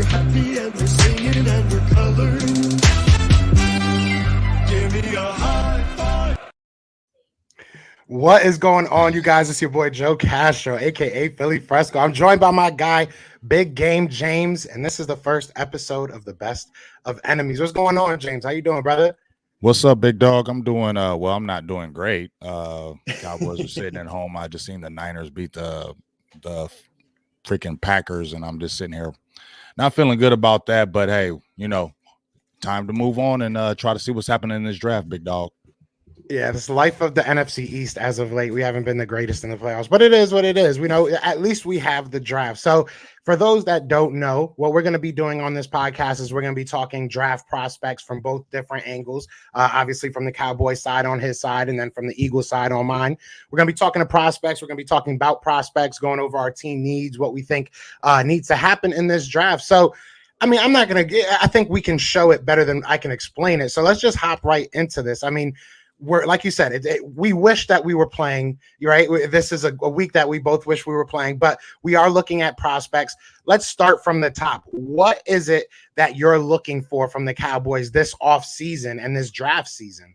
happy and we're singing and we're colored. Give me a high five. What is going on, you guys? It's your boy Joe Castro, aka Philly Fresco. I'm joined by my guy, Big Game James, and this is the first episode of the Best of Enemies. What's going on, James? How you doing, brother? What's up, big dog? I'm doing well, I'm not doing great. Cowboys are sitting at home. I just seen the Niners beat the freaking Packers, and I'm just sitting here not feeling good about that. But hey, time to move on and try to see what's happening in this draft, big dog. Yeah, this life of the NFC East as of late, we haven't been the greatest in the playoffs, but it is what it is. We know at least we have the draft. So for those that don't know, what we're going to be doing on this podcast is we're going to be talking draft prospects from both different angles, obviously from the Cowboys side on his side, and then from the Eagles side on mine. We're going to be talking to prospects. We're going to be talking about prospects, going over our team needs, what we think needs to happen in this draft. So I mean, I'm not going to – I think we can show it better than I can explain it. So let's just hop right into this. I mean, we're like you said, we wish that we were playing, right? This is a week that we both wish we were playing, but we are looking at prospects. Let's start from the top. What is it that you're looking for from the Cowboys this off season and this draft season?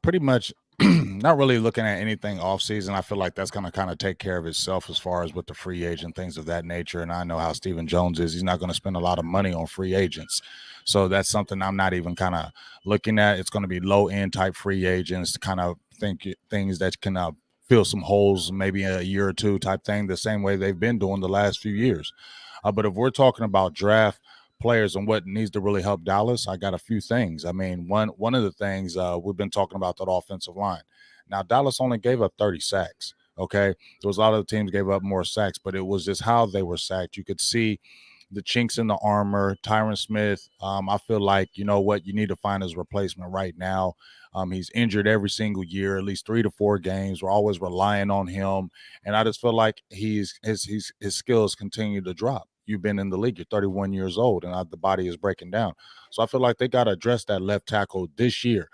Pretty much not really looking at anything off season. I feel like that's going to kind of take care of itself as far as with the free agent, things of that nature. And I know how Stephen Jones is. He's not going to spend a lot of money on free agents. So that's something I'm not even kind of looking at. It's going to be low end type free agents to kind of think things that can fill some holes, maybe a year or two type thing, the same way they've been doing the last few years. But if we're talking about draft players and what needs to really help Dallas, I got a few things. I mean, one of the things we've been talking about, that offensive line. Now, Dallas only gave up 30 sacks. Okay, there was a lot of the teams gave up more sacks, but it was just how they were sacked. You could see the chinks in the armor. Tyron Smith, I feel like, you know what, you need to find his replacement right now. He's injured every single year, at least 3 to 4 games. We're always relying on him, and I just feel like his skills continue to drop. You've been in the league, you're 31 years old, and the body is breaking down. So I feel like they got to address that left tackle this year.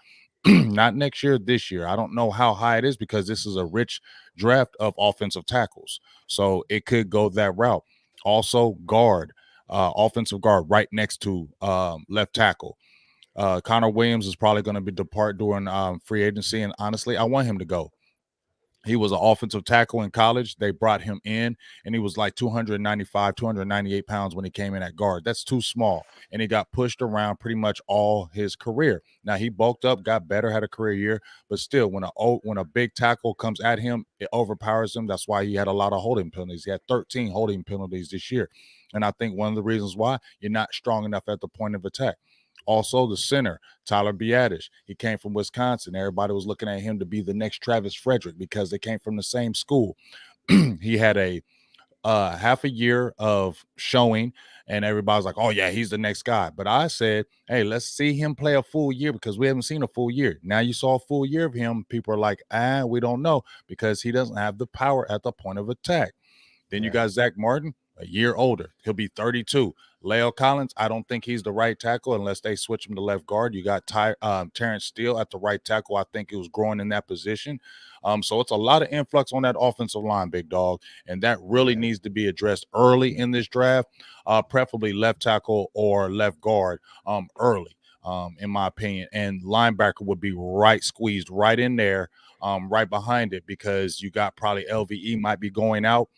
Not next year, this year. I don't know how high it is because this is a rich draft of offensive tackles. So it could go that route. Also, guard, offensive guard right next to left tackle. Conor Williams is probably going to be depart during free agency, and honestly, I want him to go. He was an offensive tackle in college. They brought him in, and he was like 295, 298 pounds when he came in at guard. That's too small, and he got pushed around pretty much all his career. Now, he bulked up, got better, had a career year, but still, when a big tackle comes at him, it overpowers him. That's why he had a lot of holding penalties. He had 13 holding penalties this year, and I think one of the reasons why, you're not strong enough at the point of attack. Also, the center, Tyler Biadasz, he came from Wisconsin. Everybody was looking at him to be the next Travis Frederick because they came from the same school. He had a half a year of showing, and everybody's like, oh, yeah, he's the next guy. But I said, hey, let's see him play a full year because we haven't seen a full year. Now you saw a full year of him. People are like, we don't know because he doesn't have the power at the point of attack. Then you got Zach Martin, a year older. He'll be 32. Leo Collins, I don't think he's the right tackle unless they switch him to left guard. You got Terrence Steele at the right tackle. I think he was growing in that position. So it's a lot of influx on that offensive line, big dog, and that really needs to be addressed early in this draft, preferably left tackle or left guard early, in my opinion. And linebacker would be squeezed right in there, right behind it, because you got probably LVE might be going out.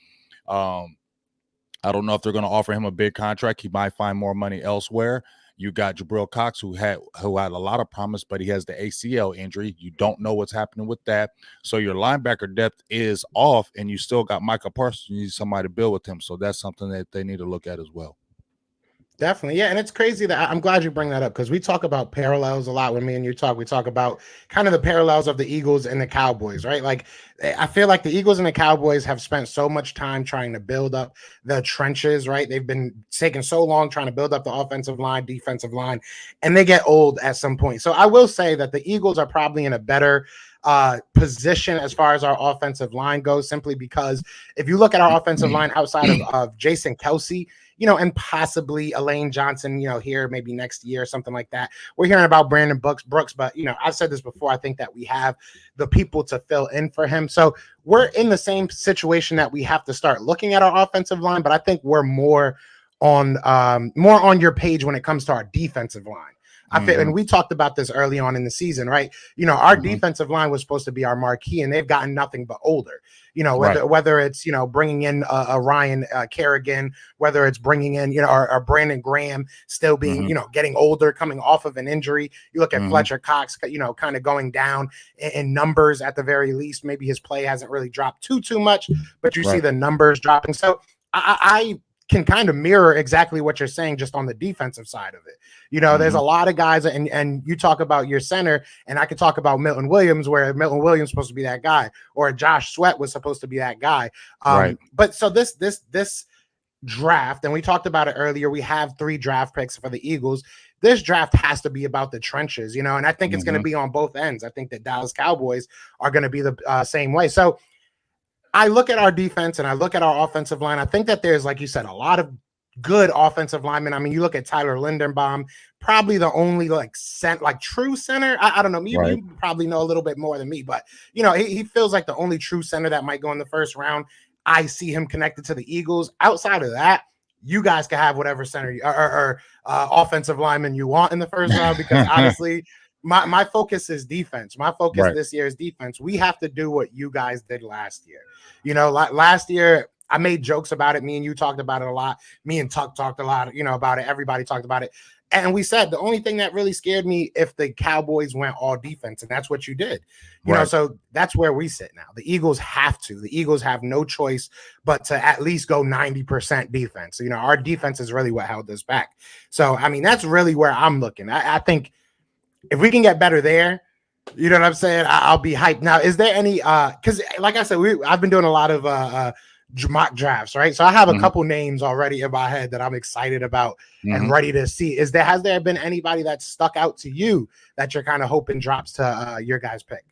I don't know if they're going to offer him a big contract. He might find more money elsewhere. You got Jabril Cox, who had a lot of promise, but he has the ACL injury. You don't know what's happening with that. So your linebacker depth is off, and you still got Micah Parsons. You need somebody to build with him. So that's something that they need to look at as well. Definitely. Yeah. And it's crazy that I'm glad you bring that up because we talk about parallels a lot when me and you talk. We talk about kind of the parallels of the Eagles and the Cowboys, right? Like, I feel like the Eagles and the Cowboys have spent so much time trying to build up the trenches, right? They've been taking so long trying to build up the offensive line, defensive line, and they get old at some point. So I will say that the Eagles are probably in a better position as far as our offensive line goes, simply because if you look at our offensive line outside of Jason Kelsey, and possibly Elaine Johnson, here maybe next year, something like that. We're hearing about Brandon Brooks, but I've said this before. I think that we have the people to fill in for him. So we're in the same situation that we have to start looking at our offensive line, but I think we're more more on your page when it comes to our defensive line. I feel, and we talked about this early on in the season, right? You know, our defensive line was supposed to be our marquee, and they've gotten nothing but older. You know, whether it's, you know, bringing in a Ryan Kerrigan, whether it's bringing in, you know, or Brandon Graham still being, you know, getting older, coming off of an injury. You look at Fletcher Cox, you know, kind of going down in numbers at the very least. Maybe his play hasn't really dropped too much, but you see the numbers dropping. So I can kind of mirror exactly what you're saying just on the defensive side of it. You know, there's a lot of guys, and you talk about your center, and I could talk about Milton Williams, where Milton Williams supposed to be that guy, or Josh Sweat was supposed to be that guy. But so this draft, and we talked about it earlier, we have 3 draft picks for the Eagles. This draft has to be about the trenches, you know, and I think it's going to be on both ends. I think the Dallas Cowboys are going to be the same way. So I look at our defense and I look at our offensive line. I think that there's, like you said, a lot of good offensive linemen. I mean, you look at Tyler Linderbaum, probably the only true center. I don't know. You probably know a little bit more than me, but you know, he feels like the only true center that might go in the first round. I see him connected to the Eagles. Outside of that, you guys can have whatever center or offensive lineman you want in the first round, because honestly, my focus is defense. My focus this year is defense. We have to do what you guys did last year. You know, last year I made jokes about it. Me and you talked about it a lot. Me and Tuck talked a lot, you know, about it. Everybody talked about it. And we said the only thing that really scared me if the Cowboys went all defense, and that's what you did. You know, so that's where we sit now. The Eagles have to. The Eagles have no choice but to at least go 90% defense. You know, our defense is really what held us back. So, I mean, that's really where I'm looking. I think if we can get better there, you know what I'm saying, I'll be hyped. Now, is there any because like I said, I've been doing a lot of mock drafts, right? So I have a couple names already in my head that I'm excited about and ready to see. Has there been anybody that stuck out to you that you're kind of hoping drops to your guys' pick?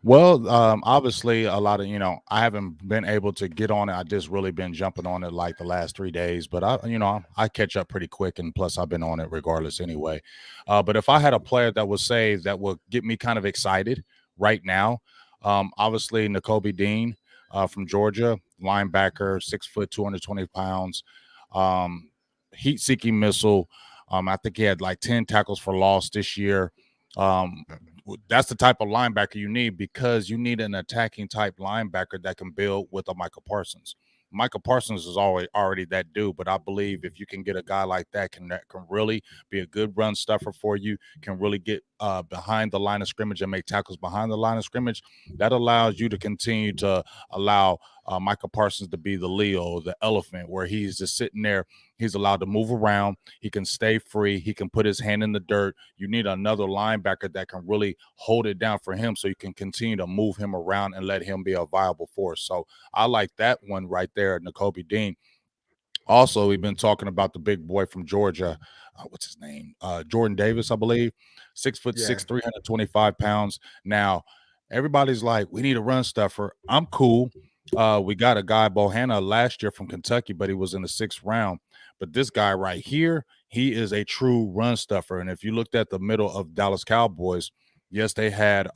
Well, obviously a lot of, you know, I haven't been able to get on it. I just really been jumping on it like the last 3 days, but I catch up pretty quick, and plus I've been on it regardless anyway. But if I had a player that would say that would get me kind of excited right now, obviously Nicolby Dean from Georgia, linebacker, 6 foot, 220 pounds, heat-seeking missile. I think he had like 10 tackles for loss this year. That's the type of linebacker you need, because you need an attacking type linebacker that can build with a Michael Parsons. Michael Parsons is already that dude, but I believe if you can get a guy like that can really be a good run stuffer for you, can really get behind the line of scrimmage and make tackles behind the line of scrimmage, that allows you to continue to allow Michael Parsons to be the Leo, the elephant, where he's just sitting there. He's allowed to move around. He can stay free. He can put his hand in the dirt. You need another linebacker that can really hold it down for him, so you can continue to move him around and let him be a viable force. So I like that one right there, Nicolby Dean. Also, we've been talking about the big boy from Georgia. What's his name? Jordan Davis, I believe. 6 foot 6, 325 pounds. Now, everybody's like, we need a run stuffer. I'm cool. We got a guy, Bohanna, last year from Kentucky, but he was in the 6th round. But this guy right here, he is a true run stuffer. And if you looked at the middle of Dallas Cowboys, yes, they had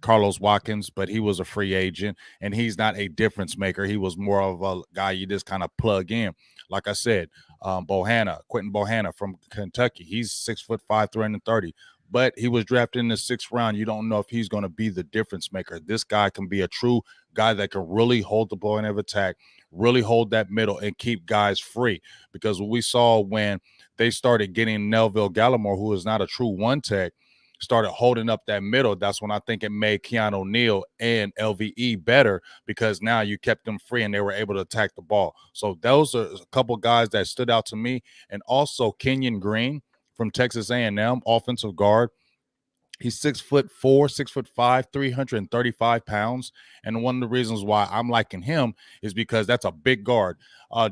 Carlos Watkins, but he was a free agent, and he's not a difference maker. He was more of a guy you just kind of plug in. Like I said, Quentin Bohanna from Kentucky, he's 6'5", 330. But he was drafted in the 6th round. You don't know if he's going to be the difference maker. This guy can be a true guy that can really hold the point of attack, really hold that middle, and keep guys free. Because what we saw when they started getting Neville Gallimore, who is not a true one-tech, started holding up that middle, that's when I think it made Keanu Neal and LVE better, because now you kept them free and they were able to attack the ball. So those are a couple guys that stood out to me. And also Kenyon Green from Texas A&M, offensive guard. He's 6'4", 6'5", 335 pounds. And one of the reasons why I'm liking him is because that's a big guard.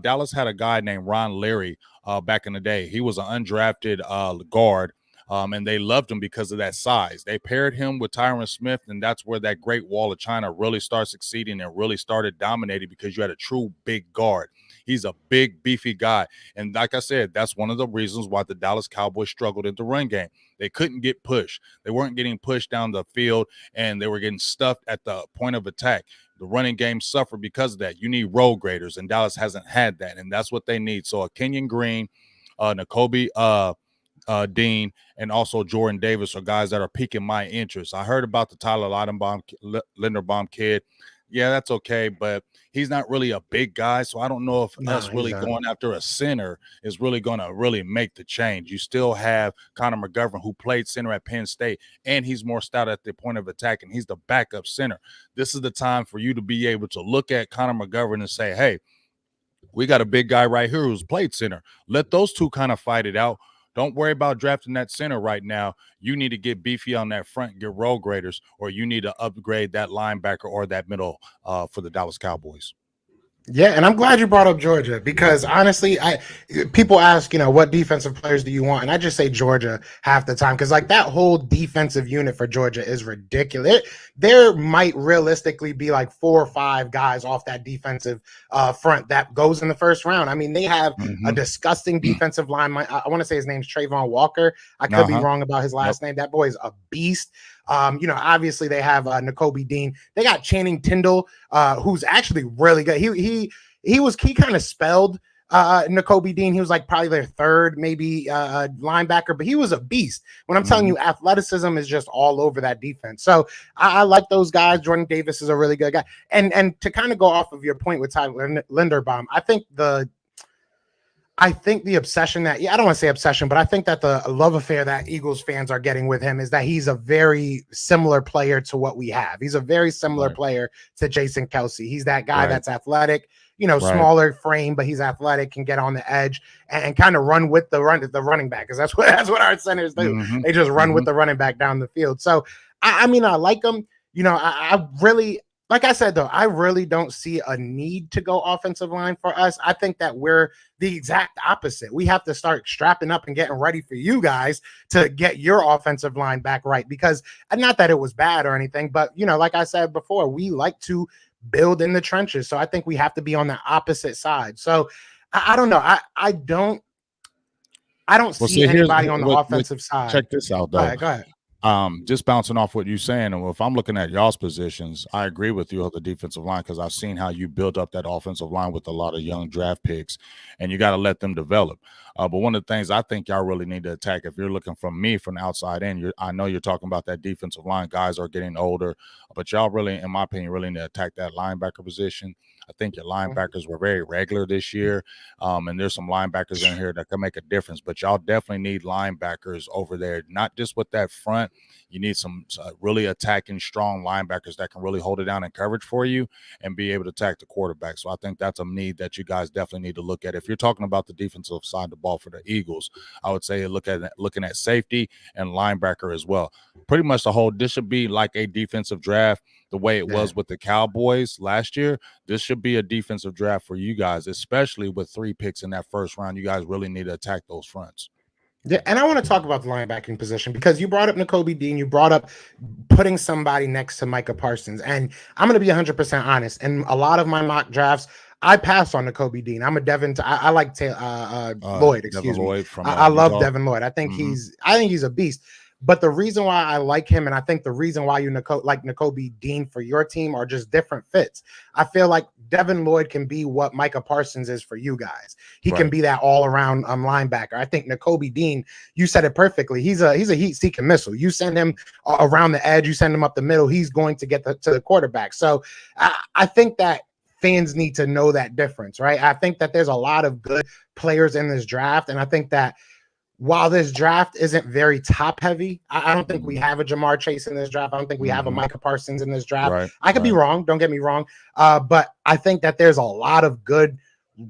Dallas had a guy named Ron Leary back in the day. He was an undrafted guard. And they loved him because of that size. They paired him with Tyron Smith, and that's where that Great Wall of China really started succeeding and really started dominating, because you had a true big guard. He's a big, beefy guy. And like I said, that's one of the reasons why the Dallas Cowboys struggled in the run game. They couldn't get pushed. They weren't getting pushed down the field, and they were getting stuffed at the point of attack. The running game suffered because of that. You need road graders, and Dallas hasn't had that, and that's what they need. So a Kenyon Green, Nicolby Dean, and also Jordan Davis are guys that are piquing my interest. I heard about the Tyler Linderbaum kid. Yeah, that's okay, but he's not really a big guy, so I don't know if us really going after a center is really going to really make the change. You still have Connor McGovern, who played center at Penn State, and he's more stout at the point of attack, and he's the backup center. This is the time for you to be able to look at Connor McGovern and say, hey, we got a big guy right here who's played center. Let those two kind of fight it out. Don't worry about drafting that center right now. You need to get beefy on that front, get road graders, or you need to upgrade that linebacker or that middle for the Dallas Cowboys. Yeah, and I'm glad you brought up Georgia because honestly, people ask, what defensive players do you want? And I just say Georgia half the time because like that whole defensive unit for Georgia is ridiculous. There might realistically be like 4 or 5 guys off that defensive front that goes in the first round. I mean, they have a disgusting defensive line. I want to say his name's Trayvon Walker. I could be wrong about his last name. That boy is a beast. Obviously they have Nicolby Dean. They got Channing Tindall, who's actually really good. He kind of spelled Nicolby Dean. He was like probably their third, maybe linebacker, but he was a beast. When I'm telling you, athleticism is just all over that defense. So I like those guys. Jordan Davis is a really good guy. And to kind of go off of your point with Tyler Linderbaum, I think the obsession that, I don't want to say obsession, but I think that the love affair that Eagles fans are getting with him is that he's a very similar player to what we have. He's a very similar player to Jason Kelsey. He's that guy that's athletic, smaller frame, but he's athletic, can get on the edge and kind of run with the running back. Because that's what our centers do. They just run with the running back down the field. So, I mean, I like him. I really, like I said, though, I really don't see a need to go offensive line for us. I think that we're the exact opposite. We have to start strapping up and getting ready for you guys to get your offensive line back right. Because not that it was bad or anything, but, like I said before, we like to build in the trenches. So I think we have to be on the opposite side. So I don't know. I don't see anybody on the offensive side. Check this out, though. Go ahead. Just bouncing off what you're saying, and if I'm looking at y'all's positions, I agree with you on the defensive line because I've seen how you build up that offensive line with a lot of young draft picks, and you got to let them develop. But one of the things I think y'all really need to attack, if you're looking from me from the outside in, I know you're talking about that defensive line. Guys are getting older, but y'all really, in my opinion, really need to attack that linebacker position. I think your linebackers were very regular this year, and there's some linebackers in here that can make a difference. But y'all definitely need linebackers over there, not just with that front. You need some really attacking, strong linebackers that can really hold it down in coverage for you and be able to attack the quarterback. So I think that's a need that you guys definitely need to look at. If you're talking about the defensive side of the ball for the Eagles, I would say looking at safety and linebacker as well. Pretty much this should be like a defensive draft the way it was with the Cowboys last year. This should be a defensive draft for you guys, especially with 3 picks in that first round. You guys really need to attack those fronts. Yeah, and I want to talk about the linebacking position because you brought up Nicolby Dean. You brought up putting somebody next to Micah Parsons. And I'm going to be 100% honest. In a lot of my mock drafts, I pass on Nicolby Dean. I'm a Devin. I like Lloyd. Excuse Devin me. Lloyd from, I love Devin Lloyd. I think he's a beast. But the reason why I like him, and I think the reason why you like Nicolby Dean for your team are just different fits. I feel like Devin Lloyd can be what Micah Parsons is for you guys. He can be that all-around linebacker. I think Nicolby Dean, you said it perfectly. He's a heat-seeking missile. You send him around the edge, you send him up the middle, he's going to get to the quarterback. So I think that fans need to know that difference, right? I think that there's a lot of good players in this draft, and I think that while this draft isn't very top heavy, I don't think we have a Jamar Chase in this draft. I don't think we have a Micah Parsons in this draft. I could be wrong. Don't get me wrong. But I think that there's a lot of good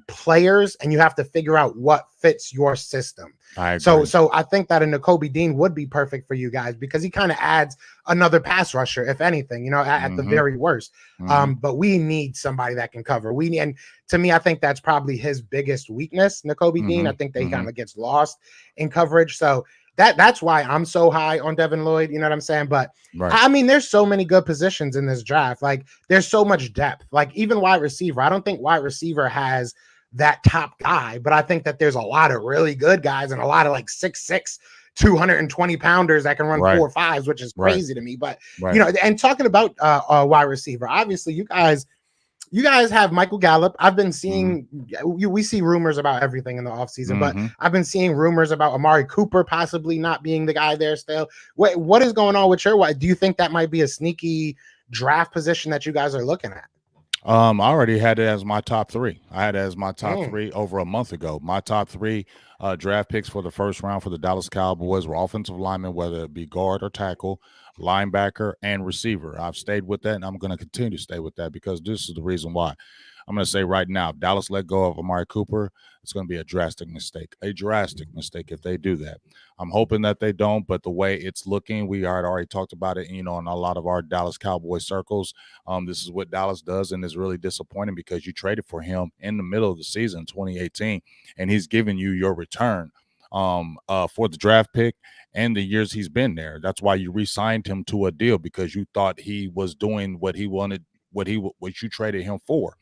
players and you have to figure out what fits your system. So I think that a Nicolby Dean would be perfect for you guys because he kind of adds another pass rusher, if anything, at the very worst. But we need somebody that can cover. And to me, I think that's probably his biggest weakness, Nicolby Dean. I think that he kind of gets lost in coverage. So that's why I'm so high on Devin Lloyd. You know what I'm saying? But I mean, there's so many good positions in this draft. Like there's so much depth, like even wide receiver. I don't think wide receiver has that top guy. But I think that there's a lot of really good guys and a lot of like 6'6", 220 pounders that can run Right. 4.5s, which is Right. crazy to me. But Right. you know, and talking about wide receiver, obviously you guys have Michael Gallup. I've been seeing we see rumors about everything in the offseason, but I've been seeing rumors about Amari Cooper possibly not being the guy there still. What is going on with your wide? Do you think that might be a sneaky draft position that you guys are looking at? I already had it as my top 3. I had it as my top 3 over a month ago. My top 3 draft picks for the first round for the Dallas Cowboys were offensive linemen, whether it be guard or tackle, linebacker, and receiver. I've stayed with that, and I'm going to continue to stay with that because this is the reason why. I'm going to say right now, if Dallas let go of Amari Cooper, it's going to be a drastic mistake if they do that. I'm hoping that they don't, but the way it's looking, we had already talked about it, you know, in a lot of our Dallas Cowboy circles. This is what Dallas does, and it's really disappointing because you traded for him in the middle of the season, 2018, and he's giving you your return for the draft pick and the years he's been there. That's why you re-signed him to a deal, because you thought he was doing what he wanted, what you traded him for.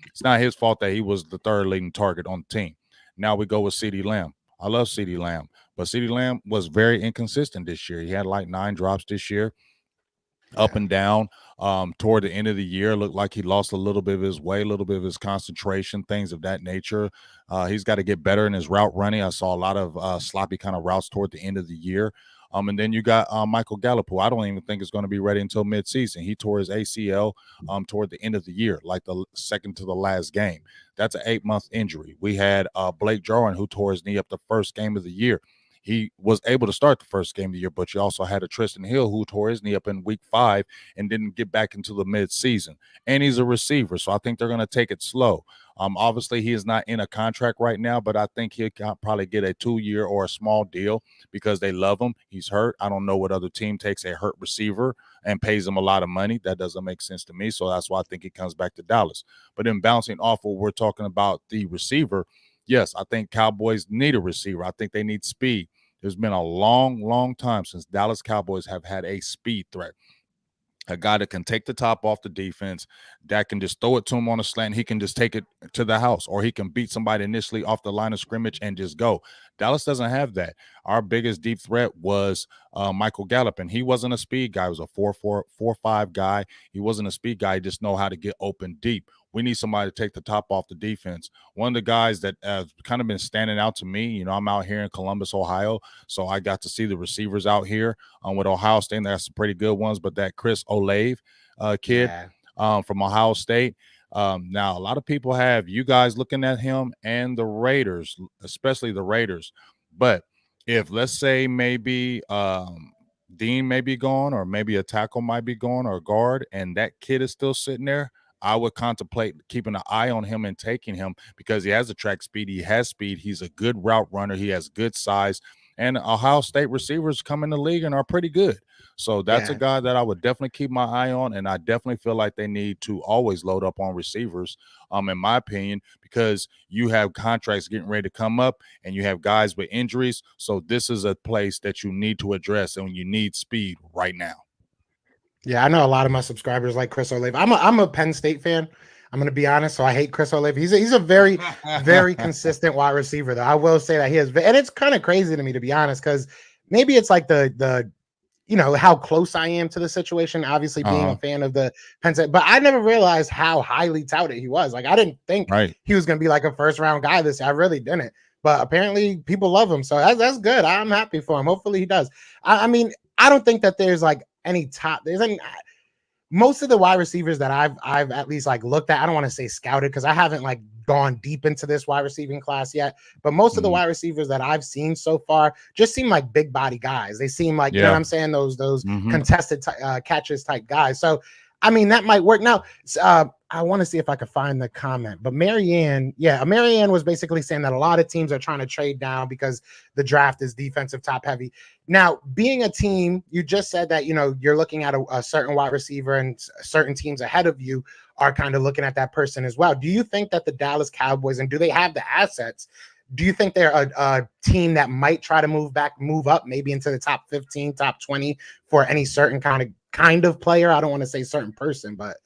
It's not his fault that he was the third leading target on the team. Now we go with CeeDee Lamb. I love CeeDee Lamb, but CeeDee Lamb was very inconsistent this year. He had like 9 drops this year, up and down. Toward the end of the year, looked like he lost a little bit of his way, a little bit of his concentration, things of that nature. He's got to get better in his route running. I saw a lot of sloppy kind of routes toward the end of the year. And then you got Michael Gallup, who I don't even think is going to be ready until midseason. He tore his ACL toward the end of the year, like the second to the last game. That's an 8-month injury. We had Blake Jarwin, who tore his knee up the first game of the year. He was able to start the first game of the year, but you also had a Tristan Hill who tore his knee up in week 5 and didn't get back into the midseason. And he's a receiver, so I think they're going to take it slow. Obviously, he is not in a contract right now, but I think he'll probably get a 2-year or a small deal because they love him. He's hurt. I don't know what other team takes a hurt receiver and pays him a lot of money. That doesn't make sense to me, so that's why I think he comes back to Dallas. But in bouncing off what we're talking about, the receiver, yes, I think Cowboys need a receiver. I think they need speed. There's been a long, long time since Dallas Cowboys have had a speed threat. A guy that can take the top off the defense, that can just throw it to him on a slant. He can just take it to the house, or he can beat somebody initially off the line of scrimmage and just go. Dallas doesn't have that. Our biggest deep threat was Michael Gallup, and he wasn't a speed guy. He was a 4.5 guy. He wasn't a speed guy. He just know how to get open deep. We need somebody to take the top off the defense. One of the guys that have kind of been standing out to me, you know, I'm out here in Columbus, Ohio, so I got to see the receivers out here with Ohio State. That's some pretty good ones, but that Chris Olave kid from Ohio State. Now, a lot of people have you guys looking at him and the Raiders, especially the Raiders. But if, let's say, maybe Dean may be gone, or maybe a tackle might be gone, or a guard, and that kid is still sitting there, I would contemplate keeping an eye on him and taking him because he has a track speed. He has speed. He's a good route runner. He has good size. And Ohio State receivers come in the league and are pretty good. So that's a guy that I would definitely keep my eye on. And I definitely feel like they need to always load up on receivers, in my opinion, because you have contracts getting ready to come up and you have guys with injuries. So this is a place that you need to address, and you need speed right now. Yeah, I know a lot of my subscribers like Chris Olave. I'm a Penn State fan. I'm going to be honest, so I hate Chris Olave. He's a very, very consistent wide receiver, though. I will say that he is, and it's kind of crazy to me, to be honest, because maybe it's like the you know, how close I am to the situation, obviously being a fan of the Penn State, but I never realized how highly touted he was. Like, I didn't think he was going to be like a first-round guy this year. I really didn't, but apparently people love him, so that's good. I'm happy for him. Hopefully he does. I mean, I don't think that there's like most of the wide receivers that I've at least like looked at, I don't want to say scouted because I haven't like gone deep into this wide receiving class yet, but most of the wide receivers that I've seen so far just seem like big body guys. They seem like, you know what I'm saying, those contested catches type guys. So I mean, that might work. Now, I want to see if I could find the comment, but Marianne was basically saying that a lot of teams are trying to trade down because the draft is defensive top heavy. Now, being a team, you just said that, you know, you're looking at a certain wide receiver and certain teams ahead of you are kind of looking at that person as well. Do you think that the Dallas Cowboys, and do they have the assets? Do you think they're a team that might try to move up, maybe into the top 15, top 20 for any certain kind of player? I don't want to say certain person, but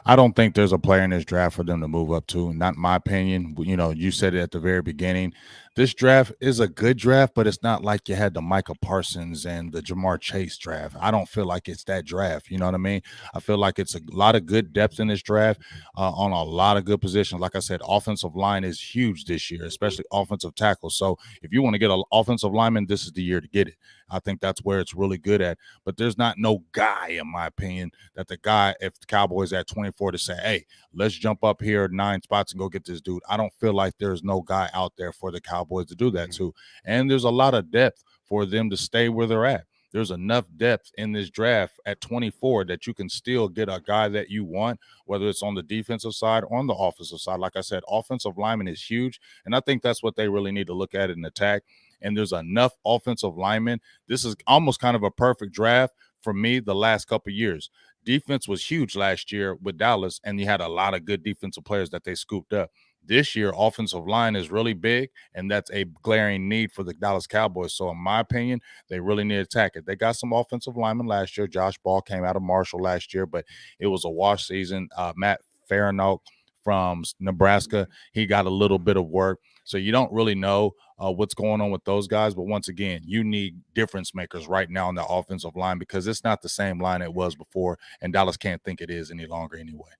I don't think there's a player in this draft for them to move up to. Not my opinion. You know, you said it at the very beginning. This draft is a good draft, but it's not like you had the Micah Parsons and the Jamar Chase draft. I don't feel like it's that draft. You know what I mean? I feel like it's a lot of good depth in this draft on a lot of good positions. Like I said, offensive line is huge this year, especially offensive tackle. So if you want to get an offensive lineman, this is the year to get it. I think that's where it's really good at. But there's not no guy, in my opinion, that the guy, if the Cowboys at 24 to say, hey, let's jump up here 9 spots and go get this dude. I don't feel like there's no guy out there for the Cowboys to do that to. And there's a lot of depth for them to stay where they're at. There's enough depth in this draft at 24 that you can still get a guy that you want, whether it's on the defensive side or on the offensive side. Like I said, offensive lineman is huge, and I think that's what they really need to look at in attack. And there's enough offensive linemen. This is almost kind of a perfect draft for me the last couple of years. Defense was huge last year with Dallas, and you had a lot of good defensive players that they scooped up. This year, offensive line is really big, and that's a glaring need for the Dallas Cowboys. So, in my opinion, they really need to attack it. They got some offensive linemen last year. Josh Ball came out of Marshall last year, but it was a wash season. Matt Faranoak from Nebraska, he got a little bit of work. So you don't really know what's going on with those guys. But once again, you need difference makers right now on the offensive line because it's not the same line it was before, and Dallas can't think it is any longer anyway.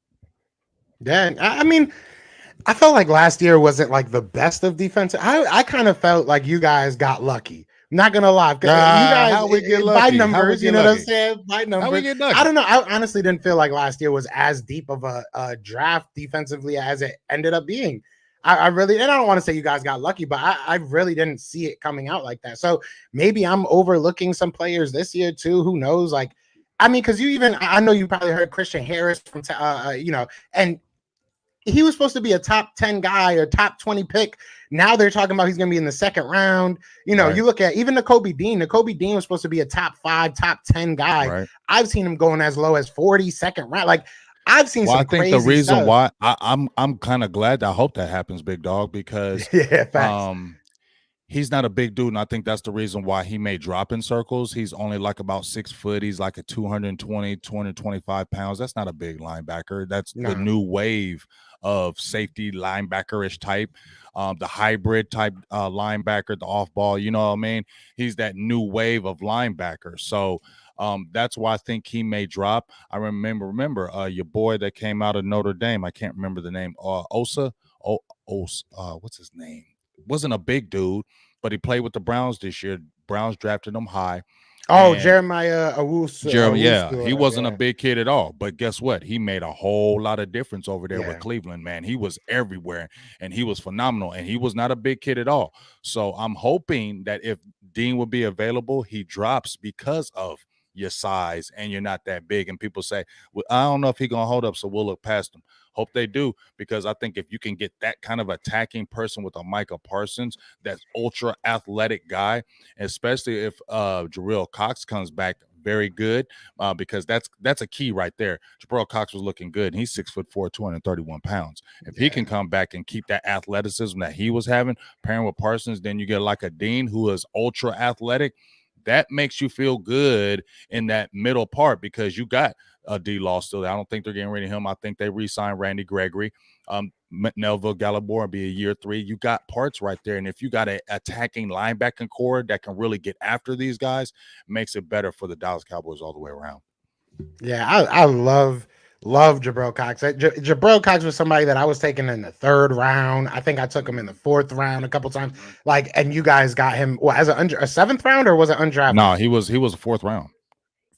Yeah, I mean, I felt like last year wasn't like the best of defense. I kind of felt like you guys got lucky. I'm not gonna lie, you guys how we get by lucky? numbers, you know what I'm saying? By How we numbers, get lucky? I don't know. I honestly didn't feel like last year was as deep of a draft defensively as it ended up being. I really, and I don't want to say you guys got lucky, but I really didn't see it coming out like that. So maybe I'm overlooking some players this year too. Who knows? Like, I mean, because I know you probably heard Christian Harris from, and he was supposed to be a top 10 guy or top 20 pick. Now they're talking about he's going to be in the second round. You know, right. You look at even Nicolby Dean. Nicolby Dean was supposed to be a top 5, top 10 guy. Right. I've seen him going as low as 40, second round. Like, I've seen some crazy the reason stuff. why I'm kind of glad. I hope that happens, big dog, because he's not a big dude, and I think that's the reason why he may drop in circles. He's only like about 6 foot. He's like a 220, 225 pounds. That's not a big linebacker. That's the new wave of safety linebacker-ish type, the hybrid type linebacker, the off ball. You know what I mean? He's that new wave of linebacker. So that's why I think he may drop. I remember your boy that came out of Notre Dame. I can't remember the name. Osa. What's his name? Wasn't a big dude, but he played with the Browns this year. Browns drafted him high. Jeremiah Owusu. He wasn't a big kid at all, but guess what? He made a whole lot of difference over there with Cleveland, man. He was everywhere, and he was phenomenal, and he was not a big kid at all. So I'm hoping that if Dean will be available, he drops because of your size and you're not that big. And people say, well, I don't know if he's going to hold up, so we'll look past him. Hope they do, because I think if you can get that kind of attacking person with a Micah Parsons, that ultra athletic guy, especially if Jabril Cox comes back very good, because that's a key right there. Jabril Cox was looking good, and he's 6'4", 231 pounds. If he can come back and keep that athleticism that he was having, pairing with Parsons, then you get like a Dean who is ultra athletic. That makes you feel good in that middle part, because you got D-Law still there. I don't think they're getting rid of him. I think they re-signed Randy Gregory. Melville Gallup will be a year 3. You got parts right there. And if you got an attacking linebacking core that can really get after these guys, makes it better for the Dallas Cowboys all the way around. Yeah, I love Jabril Cox. Jabril Cox was somebody that I was taking in the 3rd round. I think I took him in the 4th round a couple times. Like, and you guys got him as a 7th round, or was it undrafted? No, he was a 4th round.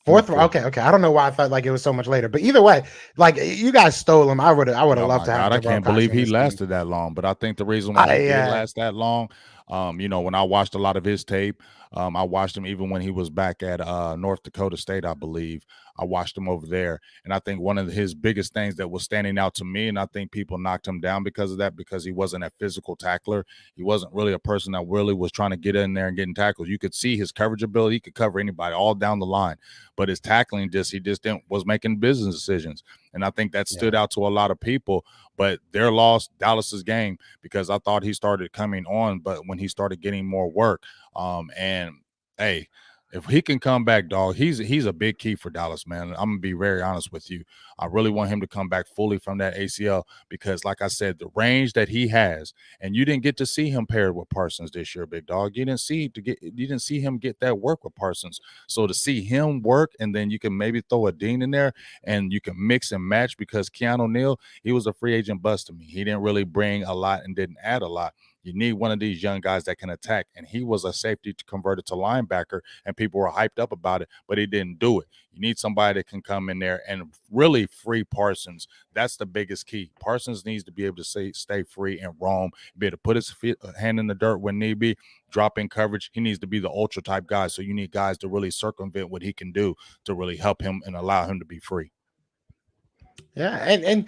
4th round. Okay. I don't know why I felt like it was so much later, but either way, like, you guys stole him. I would have loved to have. I can't believe he lasted that long. But I think the reason why he did last that long, when I watched a lot of his tape, I watched him even when he was back at North Dakota State, I believe. I watched him over there. And I think one of his biggest things that was standing out to me, and I think people knocked him down because of that, because he wasn't a physical tackler. He wasn't really a person that really was trying to get in there and getting tackles. You could see his coverage ability. He could cover anybody all down the line. But his tackling, was making business decisions. And I think that stood out to a lot of people. But their loss, Dallas's game, because I thought he started coming on, but when he started getting more work, and hey, If he can come back, dog, he's a big key for Dallas, man. I'm gonna be very honest with you. I really want him to come back fully from that ACL because, like I said, the range that he has, and you didn't get to see him paired with Parsons this year, big dog. You didn't see him get that work with Parsons. So to see him work, and then you can maybe throw a Dean in there, and you can mix and match because Keanu Neal, he was a free agent bust to me. He didn't really bring a lot and didn't add a lot. You need one of these young guys that can attack, and he was a safety converted to linebacker, and people were hyped up about it, but he didn't do it. You need somebody that can come in there and really free Parsons. That's the biggest key. Parsons needs to be able to stay free and roam, be able to put his hand in the dirt when need be, drop in coverage. He needs to be the ultra type guy, so you need guys to really circumvent what he can do to really help him and allow him to be free. Yeah, and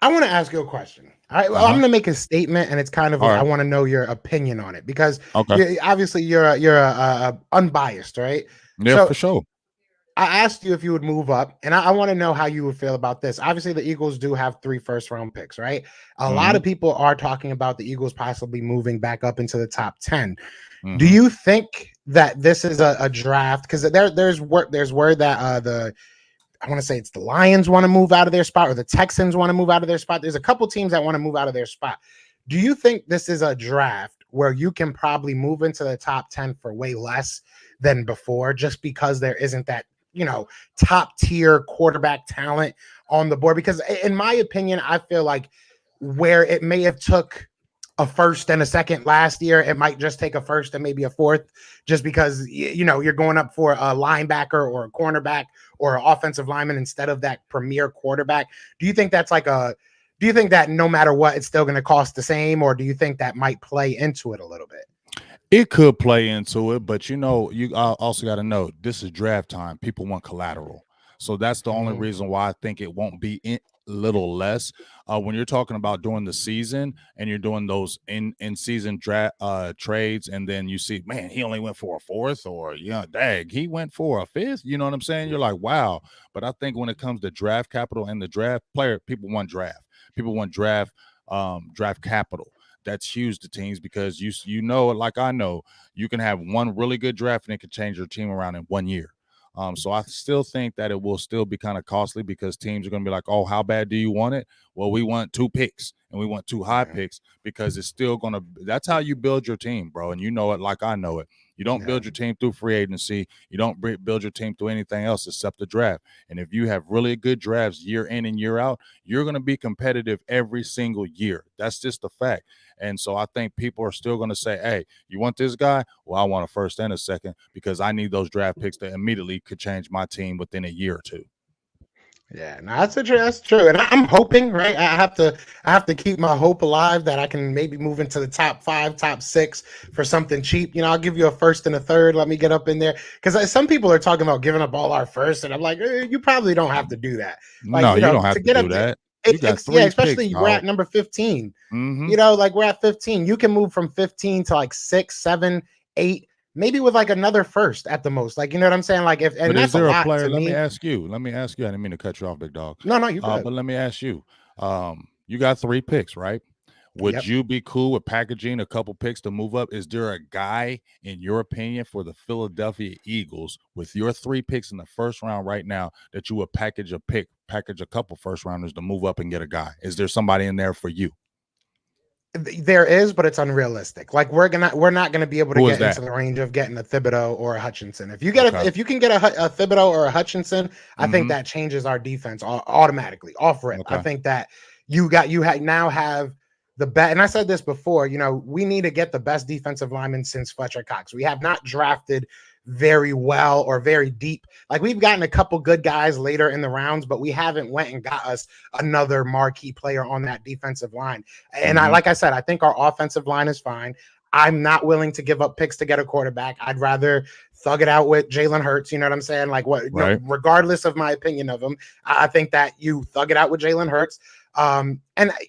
I want to ask you a question. All right, well, I'm going to make a statement, and it's kind of I want to know your opinion on it because obviously you're a unbiased, right? Yeah, so, for sure. I asked you if you would move up, and I want to know how you would feel about this. Obviously, the Eagles do have 3 first-round picks, right? A lot of people are talking about the Eagles possibly moving back up into the top 10. Do you think that this is a draft? Because there's word that I want to say it's the Lions want to move out of their spot or the Texans want to move out of their spot. There's a couple teams that want to move out of their spot. Do you think this is a draft where you can probably move into the top 10 for way less than before just because there isn't that, top tier quarterback talent on the board? Because in my opinion, I feel like where it may have took a first and a second last year, it might just take a first and maybe a fourth just because, you're going up for a linebacker or a cornerback or an offensive lineman instead of that premier quarterback. Do you think that's do you think that no matter what, it's still going to cost the same, or do you think that might play into it a little bit? It could play into it, but you also got to know this is draft time. People want collateral. So that's the only reason why I think it won't be little less. When you're talking about during the season and you're doing those in-season trades, and then you see, man, he only went for a fourth, or dag, he went for a fifth. You know what I'm saying? You're like, wow. But I think when it comes to draft capital and the draft player, people want draft. People want draft capital. That's huge to teams because like I know, you can have one really good draft and it can change your team around in 1 year. So I still think that it will still be kind of costly because teams are going to be like, oh, how bad do you want it? Well, we want 2 picks and we want 2 high picks because it's still going to – that's how you build your team, bro. And you know it like I know it. You don't build your team through free agency. You don't build your team through anything else except the draft. And if you have really good drafts year in and year out, you're going to be competitive every single year. That's just the fact. And so I think people are still going to say, hey, you want this guy? Well, I want a first and a second because I need those draft picks that immediately could change my team within a year or 2. Yeah, no, that's true. And I'm hoping, right? I have to keep my hope alive that I can maybe move into the top 5, top 6 for something cheap. I'll give you a first and a third. Let me get up in there. Because some people are talking about giving up all our first, and I'm like, you probably don't have to do that. Like, no, you don't have to do that. Especially picks, we're at number 15. We're at 15. You can move from 15 to like 6, 7, 8. Maybe with like another first at the most. Like, you know what I'm saying? Like, and that's is there a lot player? To let me. me ask you. I didn't mean to cut you off, big dog. No, you good. But let me ask you. You got 3 picks, right? Would you be cool with packaging a couple picks to move up? Is there a guy, in your opinion, for the Philadelphia Eagles with your 3 picks in the first round right now that you would package a couple first rounders to move up and get a guy? Is there somebody in there for you? There is, but it's unrealistic. Like we're not gonna be able to get into the range of getting a Thibodeau or a Hutchinson. If you get if you can get a Thibodeau or a Hutchinson, I think that changes our defense automatically off rip. I think that you now have the best. And I said this before. We need to get the best defensive lineman since Fletcher Cox. We have not drafted very well or very deep. Like we've gotten a couple good guys later in the rounds, but we haven't went and got us another marquee player on that defensive line. And like I said, I think our offensive line is fine. I'm not willing to give up picks to get a quarterback. I'd rather thug it out with Jalen Hurts. You know what I'm saying? Like regardless of my opinion of him, I think that you thug it out with Jalen Hurts. And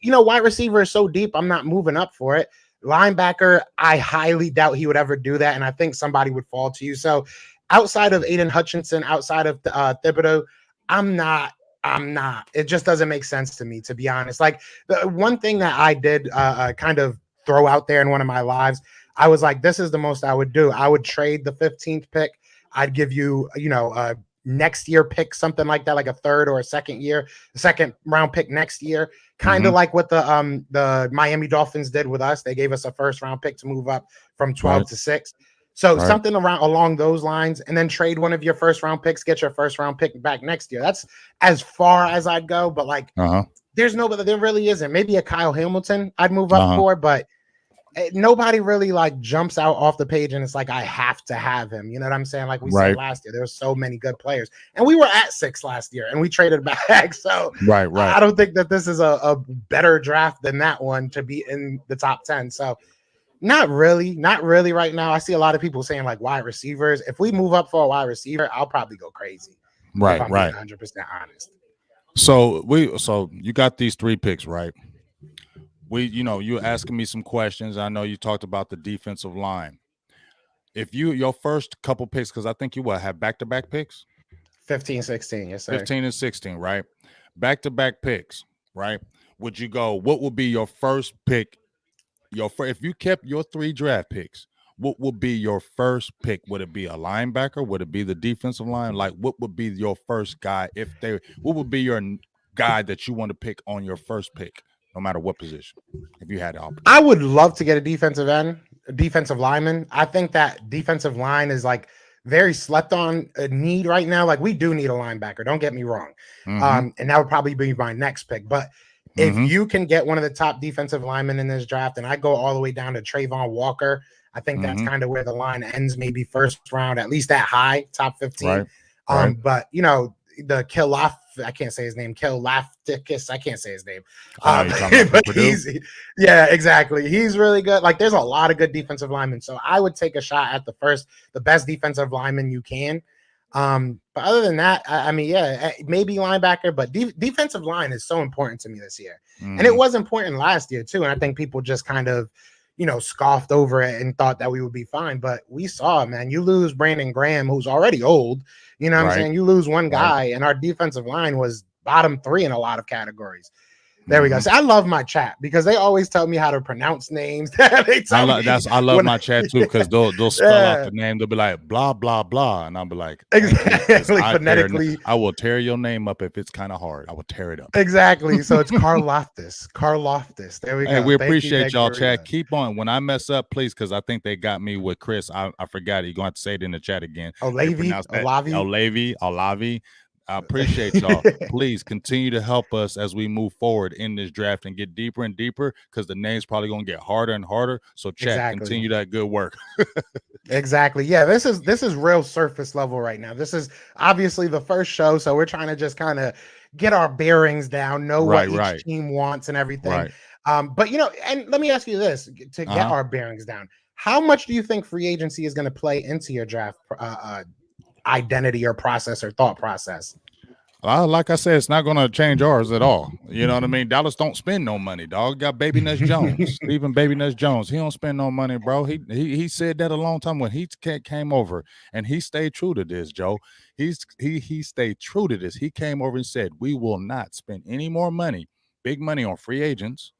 wide receiver is so deep. I'm not moving up for it. Linebacker, I highly doubt he would ever do that, and I think somebody would fall to you. So outside of Aiden Hutchinson, outside of Thibodeau, I'm not. It just doesn't make sense to me, to be honest. Like the one thing that I did kind of throw out there in one of my lives, I was like, this is the most I would do. I would trade the 15th pick. I'd give you, next year pick, something like that, like a third or a second round pick next year, kind of like what the Miami Dolphins did with us. They gave us a first round pick to move up from 12 to 6. So something along those lines, and then trade one of your first round picks, get your first round pick back next year. That's as far as I'd go. But like, there really isn't. Maybe a Kyle Hamilton I'd move up for, but nobody really like jumps out off the page and it's like I have to have him. You know what I'm saying? Like we said last year, there were so many good players, and we were at 6 last year, and we traded back. So I don't think that this is a better draft than that one to be in the top 10. So not really right now. I see a lot of people saying like wide receivers. If we move up for a wide receiver, I'll probably go crazy. Right, if I'm being 100% honest. So you got these 3 picks, right? You're asking me some questions. I know you talked about the defensive line. If your first couple picks, because I think you have back-to-back picks? 15, 16, yes, sir. 15 and 16, right? Back-to-back picks, right? Would you go, what would be your first pick? If you kept your 3 draft picks, what would be your first pick? Would it be a linebacker? Would it be the defensive line? Like, what would be your first guy what would be your guy that you want to pick on your first pick? No matter what position, if you had the opportunity. I would love to get a defensive lineman. I think that defensive line is like very slept on a need right now. Like we do need a linebacker. Don't get me wrong. And that would probably be my next pick. But if you can get one of the top defensive linemen in this draft, and I go all the way down to Trayvon Walker, I think that's kind of where the line ends, maybe first round, at least that high, top 15. But the I can't say his name. Lafticus. I can't say his name. But exactly. He's really good. Like there's a lot of good defensive linemen. So I would take a shot at the best defensive lineman you can. But other than that, maybe linebacker, but defensive line is so important to me this year. And it was important last year too. And I think people just kind of, scoffed over it and thought that we would be fine. But we saw, man, you lose Brandon Graham, who's already old. You know what I'm saying? You lose one guy, and our defensive line was bottom 3 in a lot of categories. There we go. So I love my chat because they always tell me how to pronounce names. I love my chat too because they'll spell out the name. They'll be like blah blah blah, and I'll be like exactly phonetically. I will tear your name up if it's kind of hard. I will tear it up. Exactly. So it's Carl Loftus. There we go. Hey, we appreciate y'all, chat. Keep on. When I mess up, please, because I think they got me with Chris. I forgot. You're going to have to say it in the chat again. Olavi. I appreciate y'all. Please continue to help us as we move forward in this draft and get deeper and deeper because the name's probably going to get harder and harder. So chat, continue that good work. Exactly. Yeah, this is real surface level right now. This is obviously the first show, so we're trying to just kind of get our bearings down, know what each team wants and everything. But and let me ask you this to get our bearings down. How much do you think free agency is going to play into your draft identity or process or thought process? Like I said, it's not going to change ours at all. You know what I mean? Dallas don't spend no money, dog. Got Baby Nuts Jones, even Baby Nuts Jones. He don't spend no money, bro. He said that a long time when he came over, and he stayed true to this, Joe. He stayed true to this. He came over and said, we will not spend any more money, big money on free agents.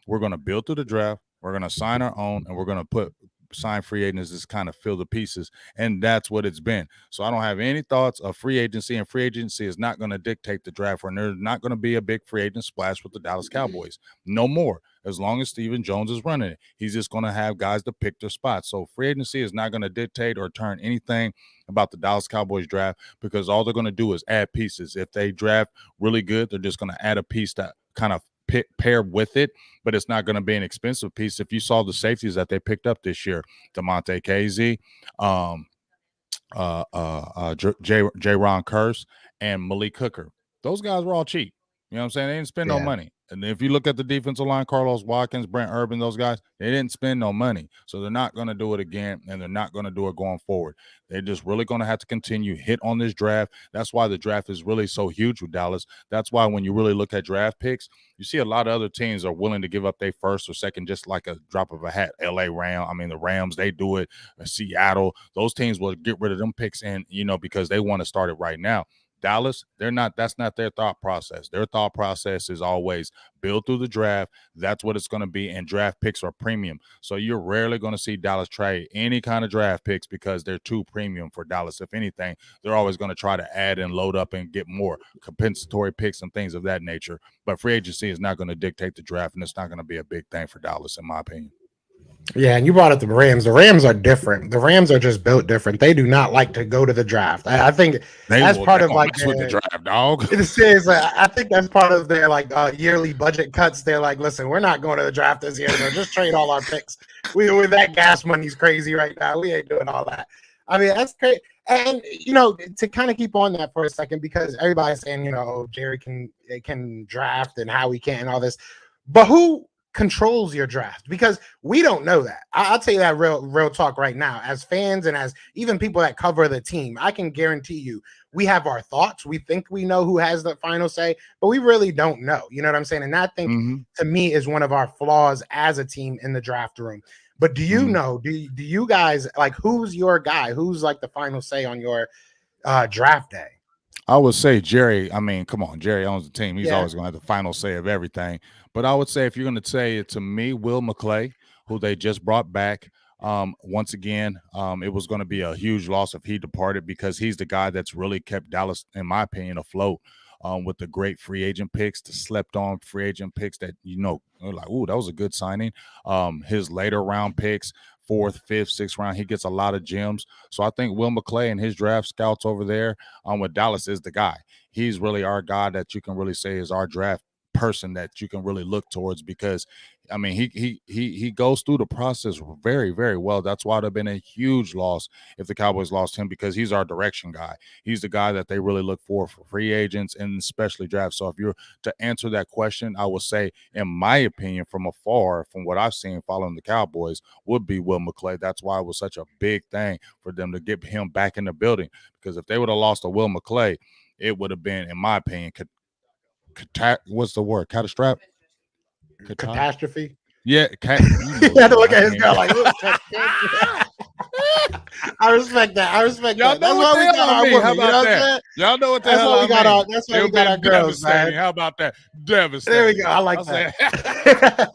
We're going to build through the draft. We're going to sign our own, and we're going to sign free agents is kind of fill the pieces, and that's what it's been. So I don't have any thoughts of free agency, and free agency is not going to dictate the draft, and there's not going to be a big free agent splash with the Dallas Cowboys. No more. As long as Stephen Jones is running it, he's just going to have guys to pick their spots. So free agency is not going to dictate or turn anything about the Dallas Cowboys draft because all they're going to do is add pieces. If they draft really good, they're just going to add a piece that kind of pair with it, but it's not going to be an expensive piece. If you saw the safeties that they picked up this year, DeMonte Casey, J-Ron Curse, and Malik Hooker, those guys were all cheap. You know what I'm saying? They didn't spend no money. And if you look at the defensive line, Carlos Watkins, Brent Urban, those guys, they didn't spend no money. So they're not going to do it again, and they're not going to do it going forward. They're just really going to have to continue hit on this draft. That's why the draft is really so huge with Dallas. That's why when you really look at draft picks, you see a lot of other teams are willing to give up their first or second just like a drop of a hat. The Rams, they do it. Seattle, those teams will get rid of them picks and, because they want to start it right now. Dallas, that's not their thought process. Their thought process is always build through the draft. That's what it's going to be. And draft picks are premium. So you're rarely going to see Dallas trade any kind of draft picks because they're too premium for Dallas. If anything, they're always going to try to add and load up and get more compensatory picks and things of that nature. But free agency is not going to dictate the draft, and it's not going to be a big thing for Dallas, in my opinion. Yeah, and you brought up the Rams. The Rams are different. The Rams are just built different. They do not like to go to the draft. I think that's part of like with the draft, dog. I think that's part of their like yearly budget cuts. They're like, listen, we're not going to the draft this year. So just trade all our picks. With that gas money's crazy right now. We ain't doing all that. I mean, that's crazy. And to kind of keep on that for a second, because everybody's saying, Jerry can draft and how he can't and all this, but who controls your draft? Because we don't know that. I'll tell you that real talk right now. As fans and as even people that cover the team, I can guarantee you we have our thoughts. We think we know who has the final say, but we really don't know. You know what I'm saying? And that thing to me is one of our flaws as a team in the draft room. But do you know, do you guys like who's your guy? Who's like the final say on your draft day? I would say Jerry. I mean, come on, Jerry owns the team. He's always going to have the final say of everything. But I would say if you're going to say it to me, Will McClay, who they just brought back, once again, it was going to be a huge loss if he departed because he's the guy that's really kept Dallas, in my opinion, afloat with the great free agent picks, the slept-on free agent picks that, like, ooh, that was a good signing. His later round picks, 4th, 5th, 6th round, he gets a lot of gems. So I think Will McClay and his draft scouts over there with Dallas is the guy. He's really our guy that you can really say is our draft person that you can really look towards because I mean he goes through the process very, very well. That's why it would have been a huge loss if the Cowboys lost him because he's our direction guy. He's the guy that they really look for free agents and especially drafts. So if you're to answer that question, I would say, in my opinion, from afar, from what I've seen following the Cowboys, would be Will McClay. That's why it was such a big thing for them to get him back in the building because if they would have lost to Will McClay, it would have been, in my opinion, what's the word? Catastrophic? Catastrophe? Yeah. You had to look at his girl like, I respect that. Y'all know what the hell I mean. How about that? Y'all know what the hell I mean. That's why we got our girls, man. How about that? Devastating. There we go. I like that.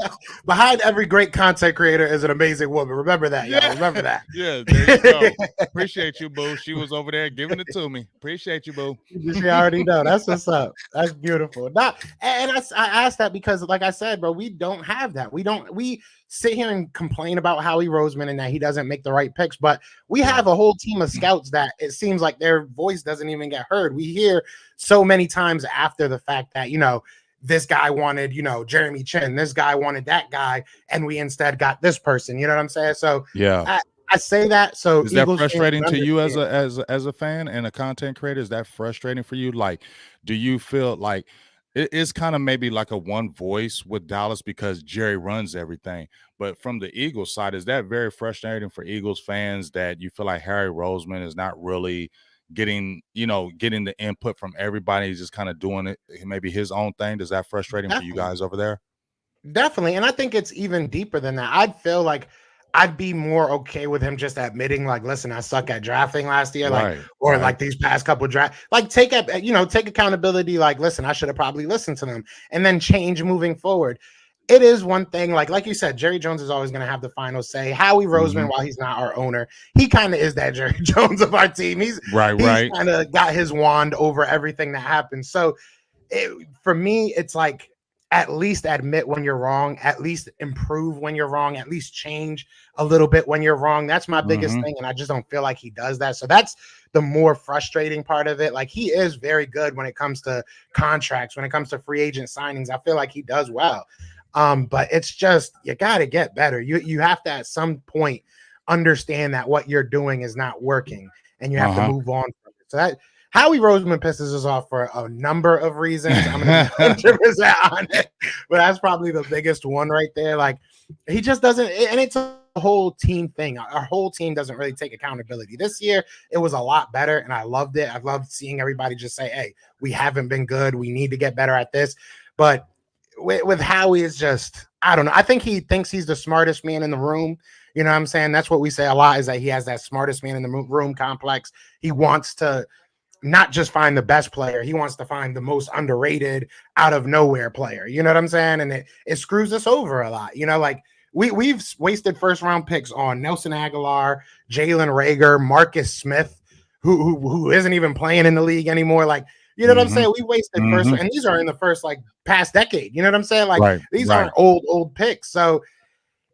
Behind every great content creator is an amazing woman. Remember that, y'all. Remember that. Yeah, there you go. Appreciate you, boo. She was over there giving it to me. Appreciate you, boo. She already know. That's what's up. That's beautiful. I asked that because, like I said, bro, we don't have that. We sit here and complain about Howie Roseman and that he doesn't make the right picks, but we have a whole team of scouts that it seems like their voice doesn't even get heard. We hear so many times after the fact that, this guy wanted, Jeremy Chin, this guy wanted that guy, and we instead got this person. You know what I'm saying? So yeah, I say that. So is that frustrating to you as a fan and a content creator? Is that frustrating for you? Like, do you feel like it's kind of maybe like a one voice with Dallas because Jerry runs everything. But from the Eagles side, is that very frustrating for Eagles fans that you feel like Harry Roseman is not really getting the input from everybody? He's just kind of doing it, maybe his own thing. Is that frustrating for you guys over there? Definitely. And I think it's even deeper than that. I'd feel like I'd be more okay with him just admitting, like, listen, I suck at drafting last year, like these past couple drafts, like take accountability. Like, listen, I should have probably listened to them and then change moving forward. It is one thing, like you said, Jerry Jones is always going to have the final say. Howie Roseman, while he's not our owner, he kind of is that Jerry Jones of our team. He's kind of got his wand over everything that happens. So for me, it's like, at least admit when you're wrong, at least improve when you're wrong, at least change a little bit when you're wrong. That's my biggest thing. And I just don't feel like he does that. So that's the more frustrating part of it. Like, he is very good when it comes to contracts, when it comes to free agent signings. I feel like he does well. But it's just, you got to get better. You have to at some point understand that what you're doing is not working and you have to move on from it. So that Howie Roseman pisses us off for a number of reasons. I'm going to be 100% on it, but that's probably the biggest one right there. Like, he just doesn't, and it's a whole team thing. Our whole team doesn't really take accountability. This year, it was a lot better, and I loved it. I loved seeing everybody just say, hey, we haven't been good. We need to get better at this. But with Howie, it's just, I don't know. I think he thinks he's the smartest man in the room. You know what I'm saying? That's what we say a lot, is that he has that smartest man in the room complex. He wants to not just find the best player. He wants to find the most underrated, out of nowhere player. You know what I'm saying? And it screws us over a lot. You know, like we've wasted first round picks on Nelson Aguilar, Jalen Reagor, Marcus Smith, who isn't even playing in the league anymore. Like, you know what I'm saying? We wasted first, and these are in the first like past decade. You know what I'm saying? Like these aren't old picks. So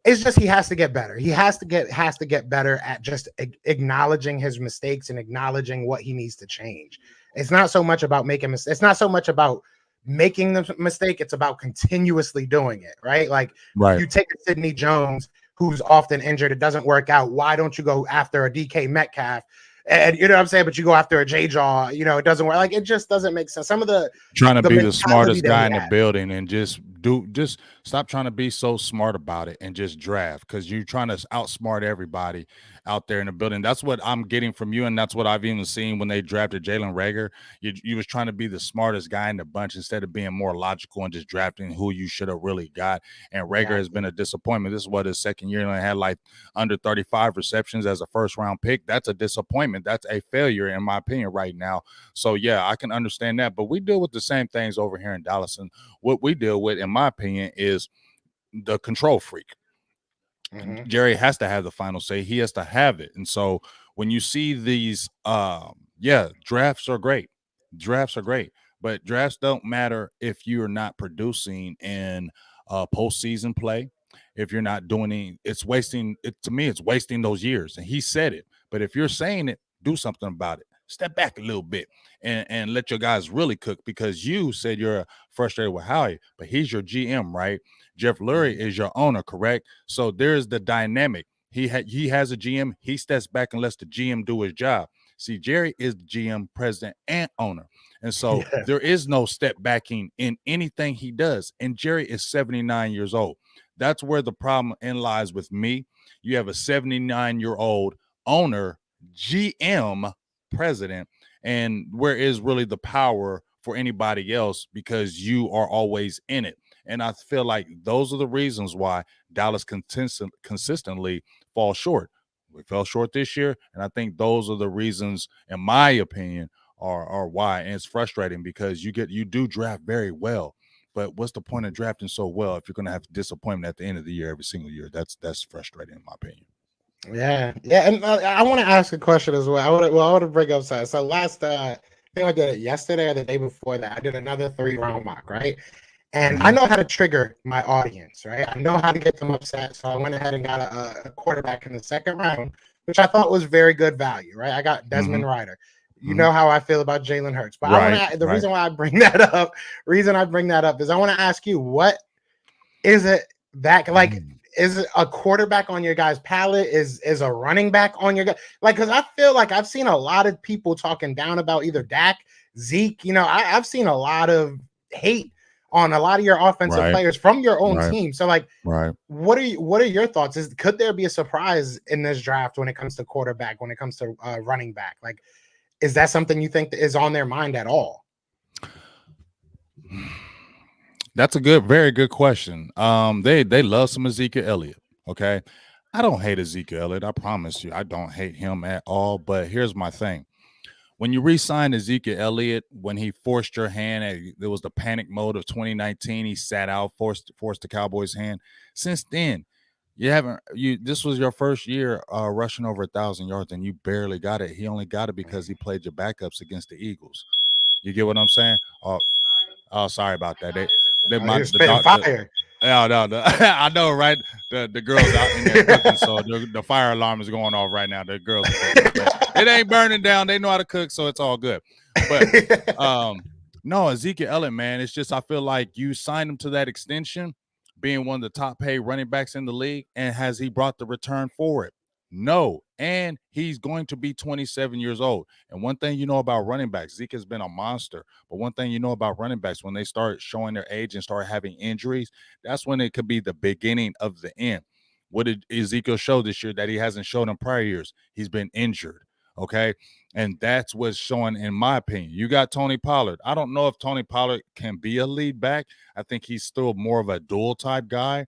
it's just he has to get better. He has to get better at just acknowledging his mistakes and acknowledging what he needs to change. It's not so much about making mistakes. It's not so much about making the mistake. It's about continuously doing it, right? Like you take a Sidney Jones who's often injured. It doesn't work out. Why don't you go after a DK Metcalf? And you know what I'm saying? But you go after a J-Jaw, you know, it doesn't work. Like, it just doesn't make sense. Some of the trying to be the smartest guy in the building and just stop trying to be so smart about it and just draft, because you're trying to outsmart everybody out there in the building. That's what I'm getting from you, and that's what I've even seen when they drafted Jalen Reagor. You was trying to be the smartest guy in the bunch instead of being more logical and just drafting who you should have really got. And Reagor has been a disappointment. This is what his second year, and I had like under 35 receptions as a first-round pick. That's a disappointment. That's a failure, in my opinion, right now. So, yeah, I can understand that. But we deal with the same things over here in Dallas. And what we deal with, in my opinion, is the control freak. Jerry has to have the final say. He has to have it. And so when you see these, drafts are great. Drafts are great. But drafts don't matter if you're not producing in postseason play. If you're not doing it, it's wasting it. To me, it's wasting those years. And he said it. But if you're saying it, do something about it. Step back a little bit and let your guys really cook, because you said you're frustrated with Howie, but he's your GM, right? Jeff Lurie is your owner, correct? So there's the dynamic. He has a GM. He steps back and lets the GM do his job. See, Jerry is the GM, president, and owner. And so there is no step backing in anything he does. And Jerry is 79 years old. That's where the problem lies with me. You have a 79-year-old owner, GM, president, and where is really the power for anybody else, because you are always in it. And I feel like those are the reasons why Dallas consistently falls short. We fell short this year, and I think those are the reasons, in my opinion, are why. And it's frustrating because you do draft very well, but what's the point of drafting so well if you're going to have disappointment at the end of the year every single year? That's frustrating, in my opinion. Yeah, and I want to ask a question as well. I want to bring up something. So last, I think I did it yesterday or the day before that. I did another 3-round mock, right? And I know how to trigger my audience, right? I know how to get them upset. So I went ahead and got a quarterback in the second round, which I thought was very good value, right? I got Desmond Ryder. You know how I feel about Jalen Hurts, but reason why I bring that up, is I want to ask you, what is it that like? Is a quarterback on your guys' palette? Is a running back on your guy? Like, because I feel like I've seen a lot of people talking down about either Dak, Zeke. You know, I've seen a lot of hate on a lot of your offensive players from your own team. So, like, what are your thoughts? Could there be a surprise in this draft when it comes to quarterback, when it comes to running back? Like, is that something you think is on their mind at all? That's a very good question. They love some Ezekiel Elliott. Okay. I don't hate Ezekiel Elliott. I promise you, I don't hate him at all. But here's my thing. When you re-signed Ezekiel Elliott, when he forced your hand, there was the panic mode of 2019. He sat out, forced the Cowboys' hand. Since then, this was your first year rushing over 1,000 yards, and you barely got it. He only got it because he played your backups against the Eagles. You get what I'm saying? Oh, sorry about that. Fire. No. I know, right? The girls out in there cooking, so the fire alarm is going off right now. The girls, it ain't burning down. They know how to cook, so it's all good. But no, Ezekiel Elliott, man, it's just I feel like you signed him to that extension, being one of the top paid running backs in the league, and has he brought the return for it? No, and he's going to be 27 years old. And one thing you know about running backs, Zeke has been a monster, but one thing you know about running backs, when they start showing their age and start having injuries, that's when it could be the beginning of the end. What did Ezekiel show this year that he hasn't shown in prior years? He's been injured, okay? And that's what's showing, in my opinion. You got Tony Pollard. I don't know if Tony Pollard can be a lead back. I think he's still more of a dual type guy.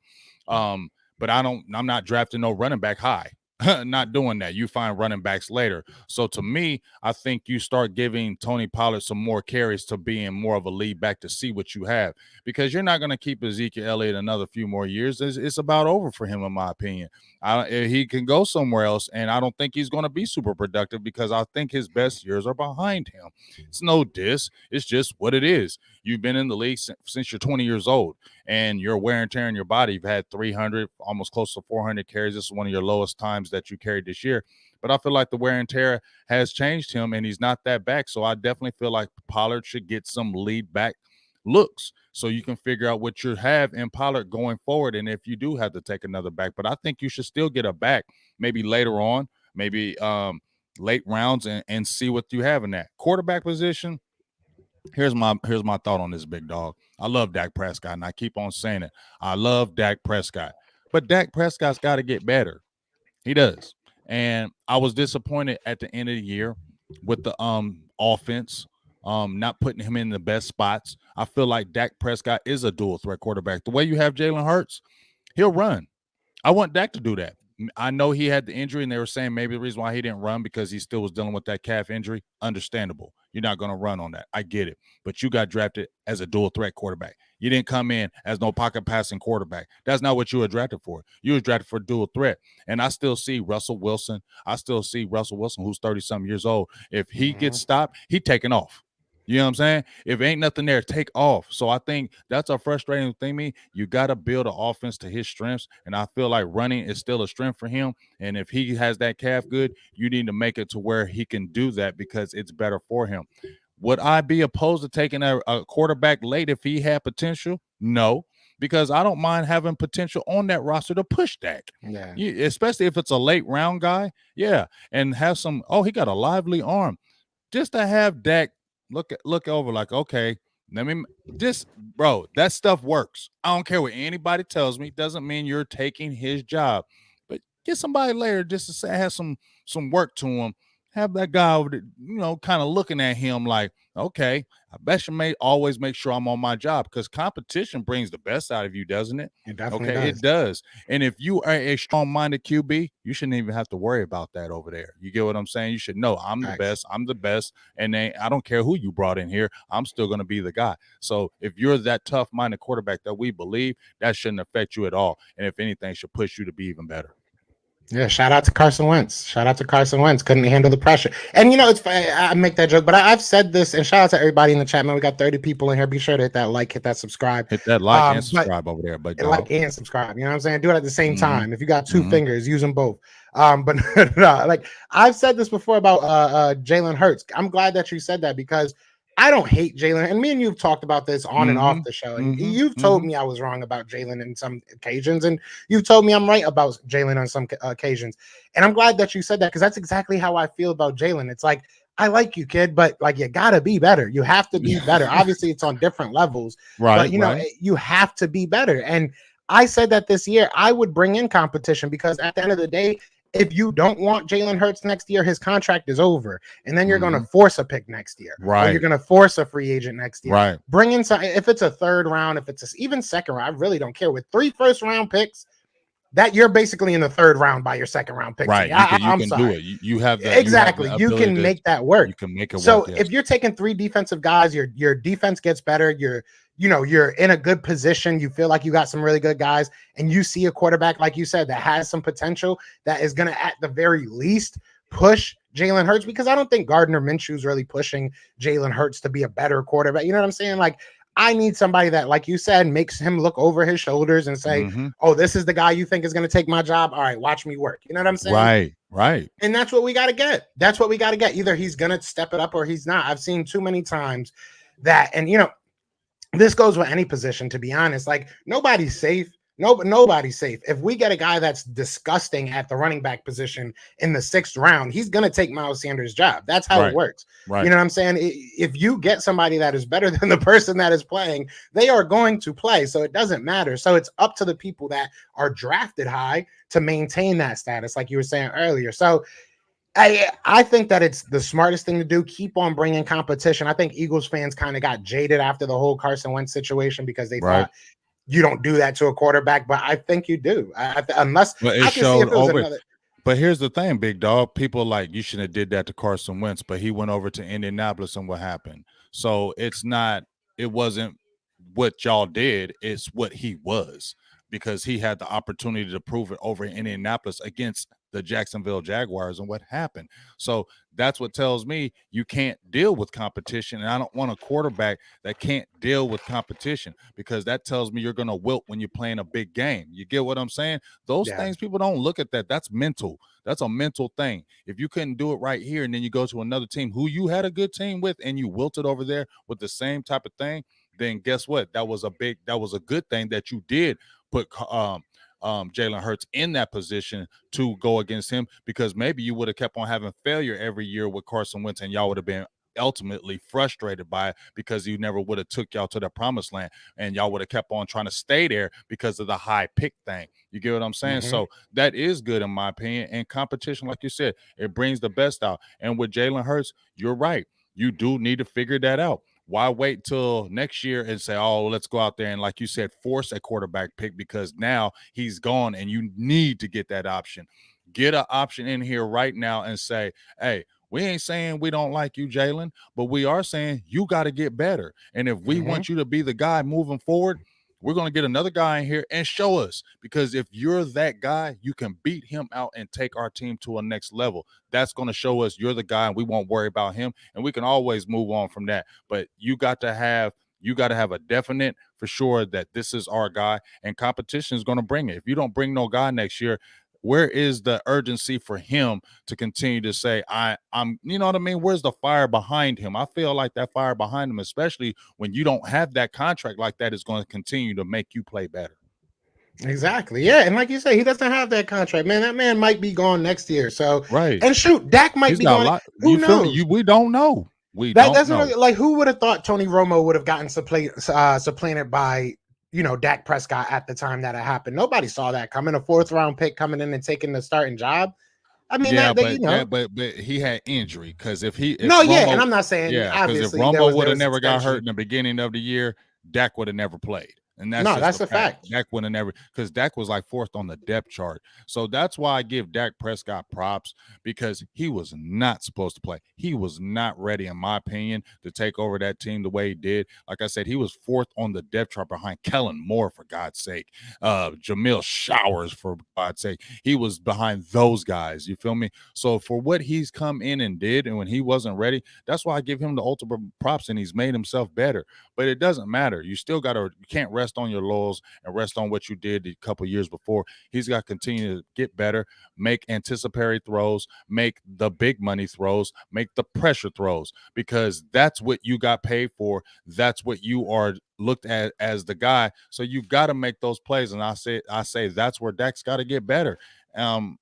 But I'm not drafting no running back high. not doing that. You find running backs later. So to me, I think you start giving Tony Pollard some more carries to being more of a lead back to see what you have, because you're not going to keep Ezekiel Elliott another few more years. It's about over for him, in my opinion. He can go somewhere else, and I don't think he's going to be super productive because I think his best years are behind him. It's no diss. It's just what it is. You've been in the league since you're 20 years old, and you're wear and tear in your body. You've had 300, almost close to 400 carries. This is one of your lowest times that you carried this year. But I feel like the wear and tear has changed him, and he's not that back. So I definitely feel like Pollard should get some lead back looks so you can figure out what you have in Pollard going forward, and if you do have to take another back. But I think you should still get a back maybe later on, maybe late rounds, and see what you have in that quarterback position. Here's my thought on this, big dog. I love Dak Prescott, and I keep on saying it. I love Dak Prescott, but Dak Prescott's got to get better. He does. And I was disappointed at the end of the year with the offense, not putting him in the best spots. I feel like Dak Prescott is a dual threat quarterback. The way you have Jalen Hurts, he'll run. I want Dak to do that. I know he had the injury, and they were saying maybe the reason why he didn't run because he still was dealing with that calf injury. Understandable. You're not going to run on that. I get it. But you got drafted as a dual threat quarterback. You didn't come in as no pocket passing quarterback. That's not what you were drafted for. You were drafted for dual threat. And I still see Russell Wilson. Who's 30-something years old. If he gets stopped, he's taking off. You know what I'm saying? If ain't nothing there, take off. So I think that's a frustrating thing. You got to build an offense to his strengths, and I feel like running is still a strength for him. And if he has that calf good, you need to make it to where he can do that because it's better for him. Would I be opposed to taking a quarterback late if he had potential? No, because I don't mind having potential on that roster to push Dak. Yeah. Especially if it's a late round guy. Yeah, and have some. Oh, he got a lively arm. Just to have Dak look over like, okay, bro, that stuff works. I don't care what anybody tells me. It doesn't mean you're taking his job, but get somebody later just to say have some work to him. Have that guy over there, kind of looking at him like, okay, I bet you may always make sure I'm on my job, because competition brings the best out of you, doesn't it? It definitely does. It does. And if you are a strong-minded QB, you shouldn't even have to worry about that over there. You get what I'm saying? You should know I'm the best. I'm the best. And I don't care who you brought in here. I'm still going to be the guy. So if you're that tough-minded quarterback that we believe, that shouldn't affect you at all. And if anything, should push you to be even better. Yeah, shout out to Carson Wentz. Couldn't handle the pressure. And it's funny, I make that joke, but I've said this, and shout out to everybody in the chat, man. We got 30 people in here. Be sure to hit that like, hit that subscribe. Hit that like and subscribe over there. But like and subscribe. You know what I'm saying? Do it at the same time. If you got two fingers, use them both. But no, like I've said this before about Jalen Hurts. I'm glad that you said that, because I don't hate Jalen, and me and you've talked about this on and off the show, and you've told me I was wrong about Jalen in some occasions, and you've told me I'm right about Jalen on some occasions, and I'm glad that you said that, because that's exactly how I feel about Jalen. It's like, I like you, kid, but like, you gotta be better. You have to be better. Obviously, it's on different levels, right? But you have to be better. And I said that this year I would bring in competition, because at the end of the day, if you don't want Jalen Hurts next year, his contract is over, and then you're going to force a pick next year, right? Or you're going to force a free agent next year, right? Bring in some. If it's a third round, if it's even second round, I really don't care. With 3 first-round picks, that you're basically in the third round by your second-round pick, right? I'm sorry. Do it. You have that exactly. You can make that work. You can make it work. So if you're taking 3 defensive guys, your defense gets better. You're in a good position. You feel like you got some really good guys, and you see a quarterback, like you said, that has some potential, that is going to, at the very least, push Jalen Hurts, because I don't think Gardner Minshew's really pushing Jalen Hurts to be a better quarterback. You know what I'm saying? Like, I need somebody that, like you said, makes him look over his shoulders and say, oh, this is the guy you think is going to take my job. All right, watch me work. You know what I'm saying? Right. And that's what we got to get. Either he's going to step it up or he's not. I've seen too many times that, and this goes with any position, to be honest. Like, nobody's safe. Nobody's safe. If we get a guy that's disgusting at the running back position in the 6th round, he's going to take Miles Sanders' job. That's how it works. Right. You know what I'm saying? If you get somebody that is better than the person that is playing, they are going to play. So it doesn't matter. So it's up to the people that are drafted high to maintain that status, like you were saying earlier. So I think that it's the smartest thing to do. Keep on bringing competition. I think Eagles fans kind of got jaded after the whole Carson Wentz situation, because they thought you don't do that to a quarterback, but I think you do. Unless I can see if it was another. But here's the thing, big dog. People like you shouldn't have did that to Carson Wentz, but he went over to Indianapolis and what happened? So it wasn't what y'all did, it's what he was because he had the opportunity to prove it over in Indianapolis against the Jacksonville Jaguars and what happened. So that's what tells me you can't deal with competition. And I don't want a quarterback that can't deal with competition because that tells me you're going to wilt when you're playing a big game. You get what I'm saying? Those things, people don't look at that. That's mental. That's a mental thing. If you couldn't do it right here and then you go to another team who you had a good team with and you wilted over there with the same type of thing, then guess what? That was a good thing that you did put Jalen Hurts in that position to go against him because maybe you would have kept on having failure every year with Carson Wentz and y'all would have been ultimately frustrated by it because you never would have took y'all to the promised land and y'all would have kept on trying to stay there because of the high pick thing. You get what I'm saying? So that is good in my opinion. And competition, like you said, it brings the best out. And with Jalen Hurts, you're right. You do need to figure that out. Why wait till next year and say, oh, let's go out there and, like you said, force a quarterback pick because now he's gone and you need to get that option. Get an option in here right now and say, hey, we ain't saying we don't like you, Jalen, but we are saying you got to get better. And if we want you to be the guy moving forward, we're going to get another guy in here and show us because if you're that guy, you can beat him out and take our team to a next level. That's going to show us you're the guy and we won't worry about him. And we can always move on from that. But you got to have a definite for sure that this is our guy and competition is going to bring it. If you don't bring no guy next year, where is the urgency for him to continue to say, I'm, you know what I mean? Where's the fire behind him? I feel like that fire behind him, especially when you don't have that contract like that, is going to continue to make you play better. Exactly. Yeah. And like you say, he doesn't have that contract, man. That man might be gone next year. So, right. And shoot, Dak might be gone. Who knows? We don't know. That's really, like, who would have thought Tony Romo would have gotten supplanted by, Dak Prescott at the time that it happened? Nobody saw that coming. A 4th round pick coming in and taking the starting job. I mean, but he had injury because if and I'm not saying because if Romo would have never got hurt in the beginning of the year, Dak would have never played. And that's a fact. Dak would have never, because Dak was like 4th on the depth chart. So that's why I give Dak Prescott props because he was not supposed to play. He was not ready, in my opinion, to take over that team the way he did. Like I said, he was 4th on the depth chart behind Kellen Moore, for God's sake. Jamil Showers, for God's sake. He was behind those guys. You feel me? So for what he's come in and did, and when he wasn't ready, that's why I give him the ultimate props, and he's made himself better. But it doesn't matter. You can't rest on your laurels and rest on what you did a couple years before. He's got to continue to get better, make anticipatory throws, make the big money throws, make the pressure throws, because that's what you got paid for. That's what you are looked at as the guy. So you got to make those plays. And I say that's where Dak's got to get better.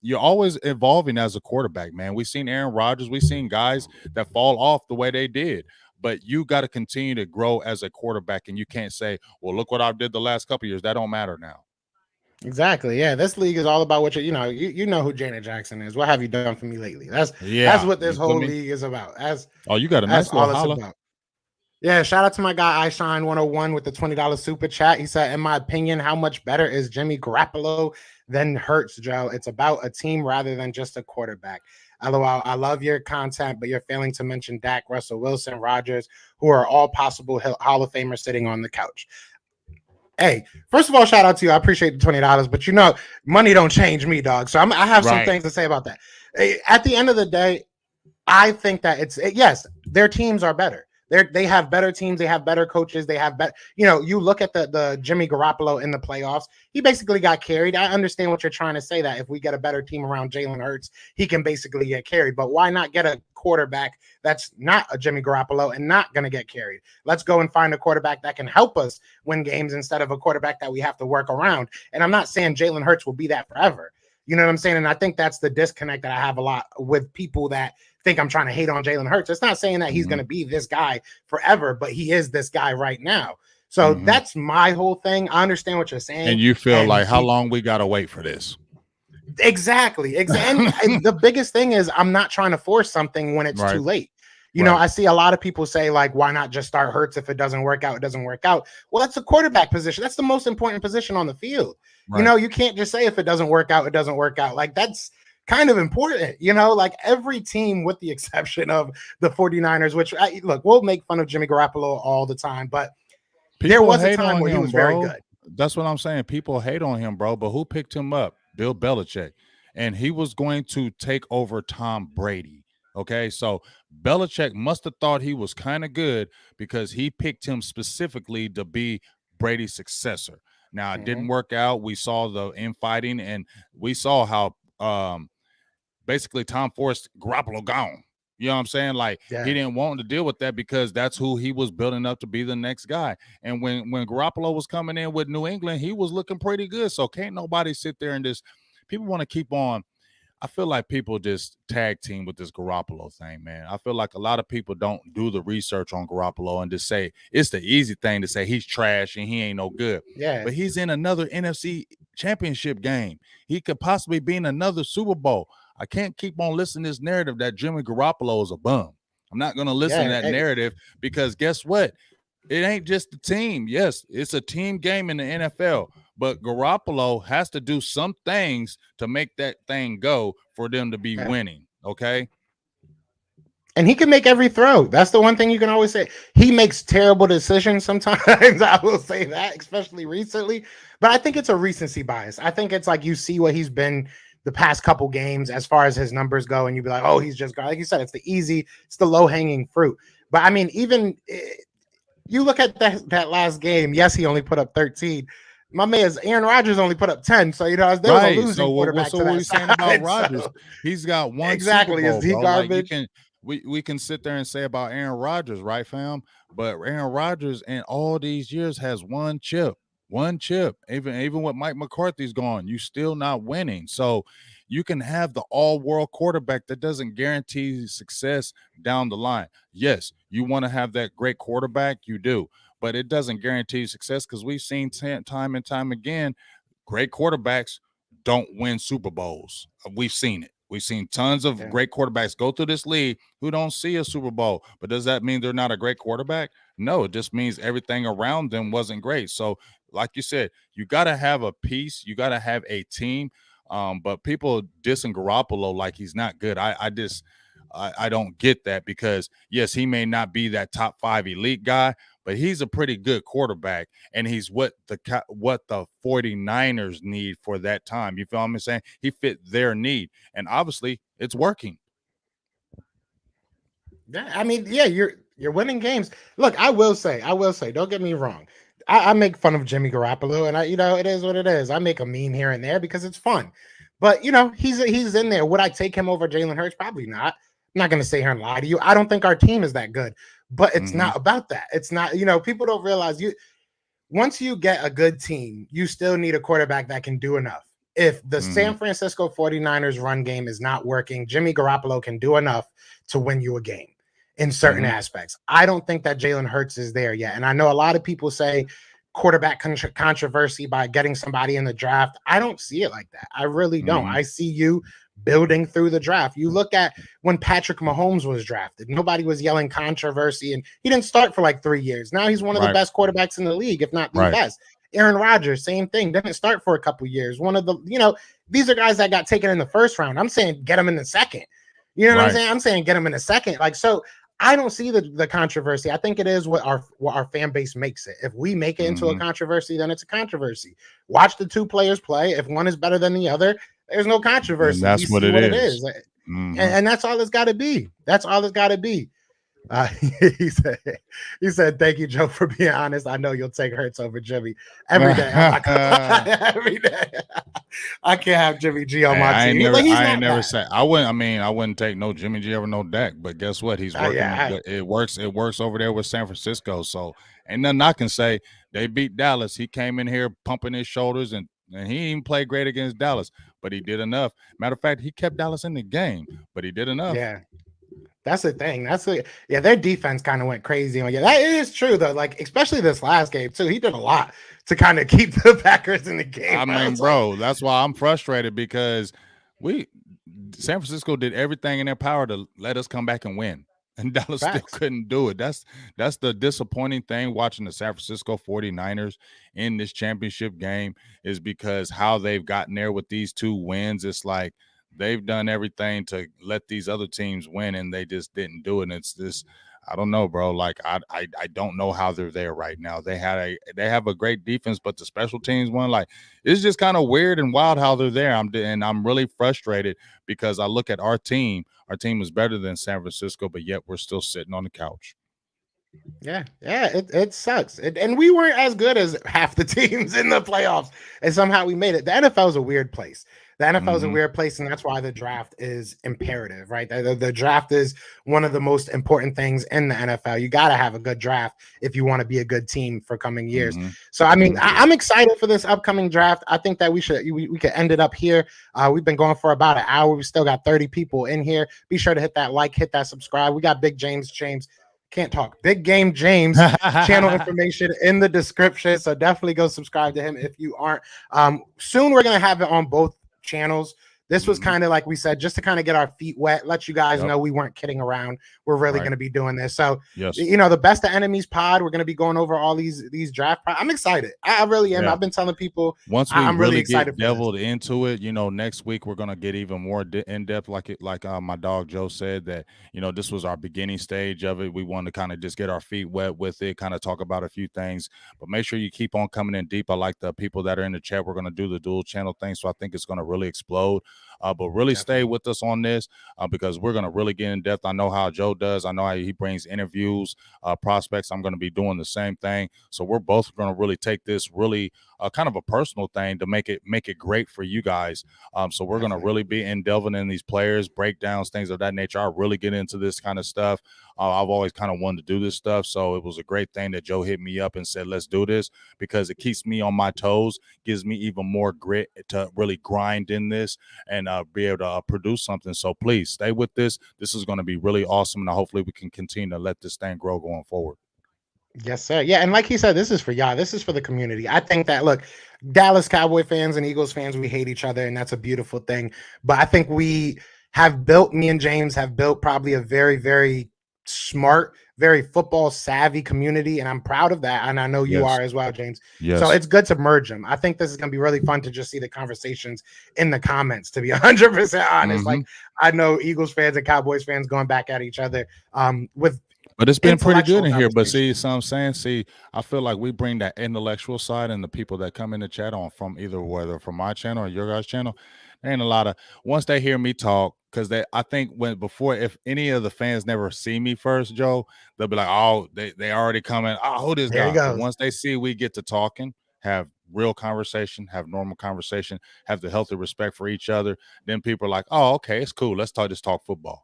You're always evolving as a quarterback, man. We've seen Aaron Rodgers. We've seen guys that fall off the way they did. But you got to continue to grow as a quarterback, and you can't say, well, look what I did the last couple of years. That don't matter now. Exactly. Yeah, this league is all about what you know who Janet Jackson is. What have you done for me lately? That's what this whole league is about. You got a nice little holla. About. Yeah, shout out to my guy iShine 101 with the $20 super chat. He said, in my opinion, how much better is Jimmy Garoppolo than Hurts, Joe? It's about a team rather than just a quarterback. LOL, I love your content, but you're failing to mention Dak, Russell Wilson, Rodgers, who are all possible Hall of Famers sitting on the couch. Hey, first of all, shout out to you. I appreciate the $20, but money don't change me, dog. So I have some things to say about that. At the end of the day, I think that yes, their teams are better. They have better teams. They have better coaches. They have better, you look at the Jimmy Garoppolo in the playoffs. He basically got carried. I understand what you're trying to say, that if we get a better team around Jalen Hurts, he can basically get carried. But why not get a quarterback that's not a Jimmy Garoppolo and not going to get carried? Let's go and find a quarterback that can help us win games instead of a quarterback that we have to work around. And I'm not saying Jalen Hurts will be that forever. You know what I'm saying? And I think that's the disconnect that I have a lot with people that think I'm trying to hate on Jalen Hurts. It's not saying that he's going to be this guy forever, but he is this guy right now. So that's my whole thing. I understand what you're saying. And you feel like how long we got to wait for this? Exactly. And the biggest thing is I'm not trying to force something when it's too late. You know, I see a lot of people say, like, why not just start Hurts? If it doesn't work out, it doesn't work out. Well, that's a quarterback position. That's the most important position on the field. Right. You can't just say if it doesn't work out, it doesn't work out. Like, that's kind of important, like every team with the exception of the 49ers, which look, we'll make fun of Jimmy Garoppolo all the time, but there was a time where he was very good. That's what I'm saying. People hate on him, bro, but who picked him up? Bill Belichick. And he was going to take over Tom Brady. Okay, so Belichick must have thought he was kind of good because he picked him specifically to be Brady's successor. Now, it didn't work out. We saw the infighting, and we saw how basically Tom forced Garoppolo gone. You know what I'm saying? Like, he didn't want to deal with that because that's who he was building up to be the next guy. And when Garoppolo was coming in with New England, he was looking pretty good. So can't nobody sit there and just – people want to keep on – I feel like people just tag team with this Garoppolo thing, man. I feel like a lot of people don't do the research on Garoppolo and just say it's the easy thing to say he's trash and he ain't no good. Yeah. But he's in another NFC championship game. He could possibly be in another Super Bowl. I can't keep on listening to this narrative that Jimmy Garoppolo is a bum. I'm not going to listen to that narrative because guess what? It ain't just the team. Yes, it's a team game in the NFL. But Garoppolo has to do some things to make that thing go for them to be winning, okay? And he can make every throw. That's the one thing you can always say. He makes terrible decisions sometimes. I will say that, especially recently. But I think it's a recency bias. I think it's like you see what he's been the past couple games as far as his numbers go, and you'd be like, oh, he's just – like you said, it's the low-hanging fruit. But, I mean, even you look at that last game, yes, he only put up 13. My man's Aaron Rodgers only put up 10, so there was a losing quarterback. So what are you saying about Rodgers? He's got one exactly. Super Bowl, Is he bro. garbage? Like we can sit there and say about Aaron Rodgers, right, fam? But Aaron Rodgers in all these years has one chip. Even with Mike McCarthy's gone, you still not winning. So you can have the all-world quarterback that doesn't guarantee success down the line. Yes, you want to have that great quarterback, you do. But it doesn't guarantee success because we've seen time and time again, great quarterbacks don't win Super Bowls. We've seen it. We've seen tons of great quarterbacks go through this league who don't see a Super Bowl. But does that mean they're not a great quarterback? No, it just means everything around them wasn't great. So, like you said, you got to have a piece. You got to have a team. But people dissing Garoppolo like he's not good. I don't get that because, yes, he may not be that top 5 elite guy, but he's a pretty good quarterback, and he's what the 49ers need for that time. You feel what I'm saying? He fit their need, and obviously it's working. Yeah, I mean, yeah, you're winning games. Look, I will say, don't get me wrong. I make fun of Jimmy Garoppolo, and it is what it is. I make a meme here and there because it's fun. But, he's in there. Would I take him over Jalen Hurts? Probably not. I'm not going to sit here and lie to you. I don't think our team is that good, but it's not about that. It's not, people don't realize once you get a good team, you still need a quarterback that can do enough. If the San Francisco 49ers run game is not working, Jimmy Garoppolo can do enough to win you a game in certain aspects. I don't think that Jalen Hurts is there yet. And I know a lot of people say quarterback controversy by getting somebody in the draft. I don't see it like that. I really don't. I see you building through the draft. You look at when Patrick Mahomes was drafted, nobody was yelling controversy, and he didn't start for like 3 years. Now he's one of the best quarterbacks in the league, if not the best. Aaron Rodgers, same thing, didn't start for a couple years. One of the, these are guys that got taken in the first round. I'm saying get them in the second. You know what I'm saying? I'm saying get them in the second. Like, so I don't see the controversy. I think it is what our fan base makes it. If we make it into a controversy, then it's a controversy. Watch the two players play. If one is better than the other, there's no controversy. And that's what it is. And that's all it's got to be. That's all it's got to be. He said, thank you, Joe, for being honest. I know you'll take Hurts over Jimmy every day. Every day. I can't have Jimmy G on my team. I wouldn't take no Jimmy G over no Dak, but guess what? He's working. It works over there with San Francisco. So ain't nothing I can say. They beat Dallas. He came in here pumping his shoulders and he didn't even play great against Dallas, but he did enough. Matter of fact, he kept Dallas in the game, but he did enough. Yeah. That's the thing. Their defense kind of went crazy. Yeah, that is true though. Like, especially this last game too. He did a lot to kind of keep the Packers in the game. I mean, bro, that's why I'm frustrated because San Francisco did everything in their power to let us come back and win. And Dallas still couldn't do it. That's the disappointing thing watching the San Francisco 49ers in this championship game is because how they've gotten there with these 2 wins. It's like they've done everything to let these other teams win, and they just didn't do it. And it's this. I don't know, bro. Like I don't know how they're there right now. They have a great defense, but the special teams one, like it's just kind of weird and wild how they're there. I'm really frustrated because I look at our team. Our team is better than San Francisco, but yet we're still sitting on the couch. Yeah, it sucks. And we weren't as good as half the teams in the playoffs, and somehow we made it. The NFL is a weird place. The NFL is a weird place, and that's why the draft is imperative, right? The draft is one of the most important things in the NFL. You got to have a good draft if you want to be a good team for coming years. So, I mean, I'm excited for this upcoming draft. I think that we could end it up here. We've been going for about an hour. We still got 30 people in here. Be sure to hit that like, hit that subscribe. We got Big James can't talk. Big Game James channel information in the description. So definitely go subscribe to him if you aren't. Soon we're gonna have it on both channels. This was kind of like we said, just to kind of get our feet wet, let you guys know we weren't kidding around. We're really going to be doing this. So, you know, the Best of Enemies pod, we're going to be going over all these draft. I'm excited. I really am. I've been telling people once I'm really excited get deviled into it, you know, next week we're going to get even more in depth. Like my dog Joe said that, you know, this was our beginning stage of it. We want to kind of just get our feet wet with it, kind of talk about a few things, but make sure you keep on coming in deep. I like the people that are in the chat. We're going to do the dual channel thing. So I think it's going to really explode. But really stay with us on this because we're going to really get in depth. I know how Joe does. I know how he brings interviews, prospects. I'm going to be doing the same thing. So we're both going to really take this really kind of a personal thing to make it great for you guys. So we're going to really be delving in these players, breakdowns, things of that nature. I really get into this kind of stuff. I've always kind of wanted to do this stuff. So it was a great thing that Joe hit me up and said, let's do this because it keeps me on my toes, gives me even more grit to really grind in this and be able to produce something. So please stay with this. This is going to be really awesome. And hopefully we can continue to let this thing grow going forward. Yes, sir. Yeah. And like he said, this is for y'all. This is for the community. I think that, look, Dallas Cowboy fans and Eagles fans, we hate each other, and that's a beautiful thing. But I think me and James have built probably a very, very smart, very football savvy community, and I'm proud of that. And I know you are as well, James. So it's good to merge them. I think this is going to be really fun to just see the conversations in the comments, to be 100% honest. Like, I know Eagles fans and Cowboys fans going back at each other but it's been pretty good in here. But see, so I'm saying, I feel like we bring that intellectual side, and the people that come in the chat on from whether from my channel or your guys' channel, there ain't a lot of, once they hear me talk, because I think if any of the fans never see me first, Joe, they'll be like, oh, they already coming. Oh, who this guy? But once they see we get to talking, have real conversation, have normal conversation, have the healthy respect for each other, then people are like, oh, okay, it's cool. Let's just talk football.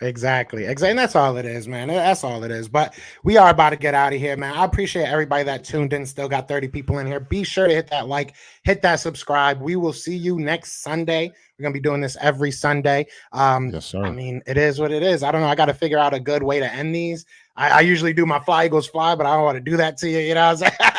Exactly. And that's all it is, man. That's all it is. But we are about to get out of here, man. I appreciate everybody that tuned in. Still got 30 people in here. Be sure to hit that like, hit that subscribe. We will see you next Sunday. We're going to be doing this every Sunday. Yes, sir. I mean, it is what it is. I don't know. I got to figure out a good way to end these. I usually do my Fly Eagles Fly, but I don't want to do that to you. You know what I'm saying?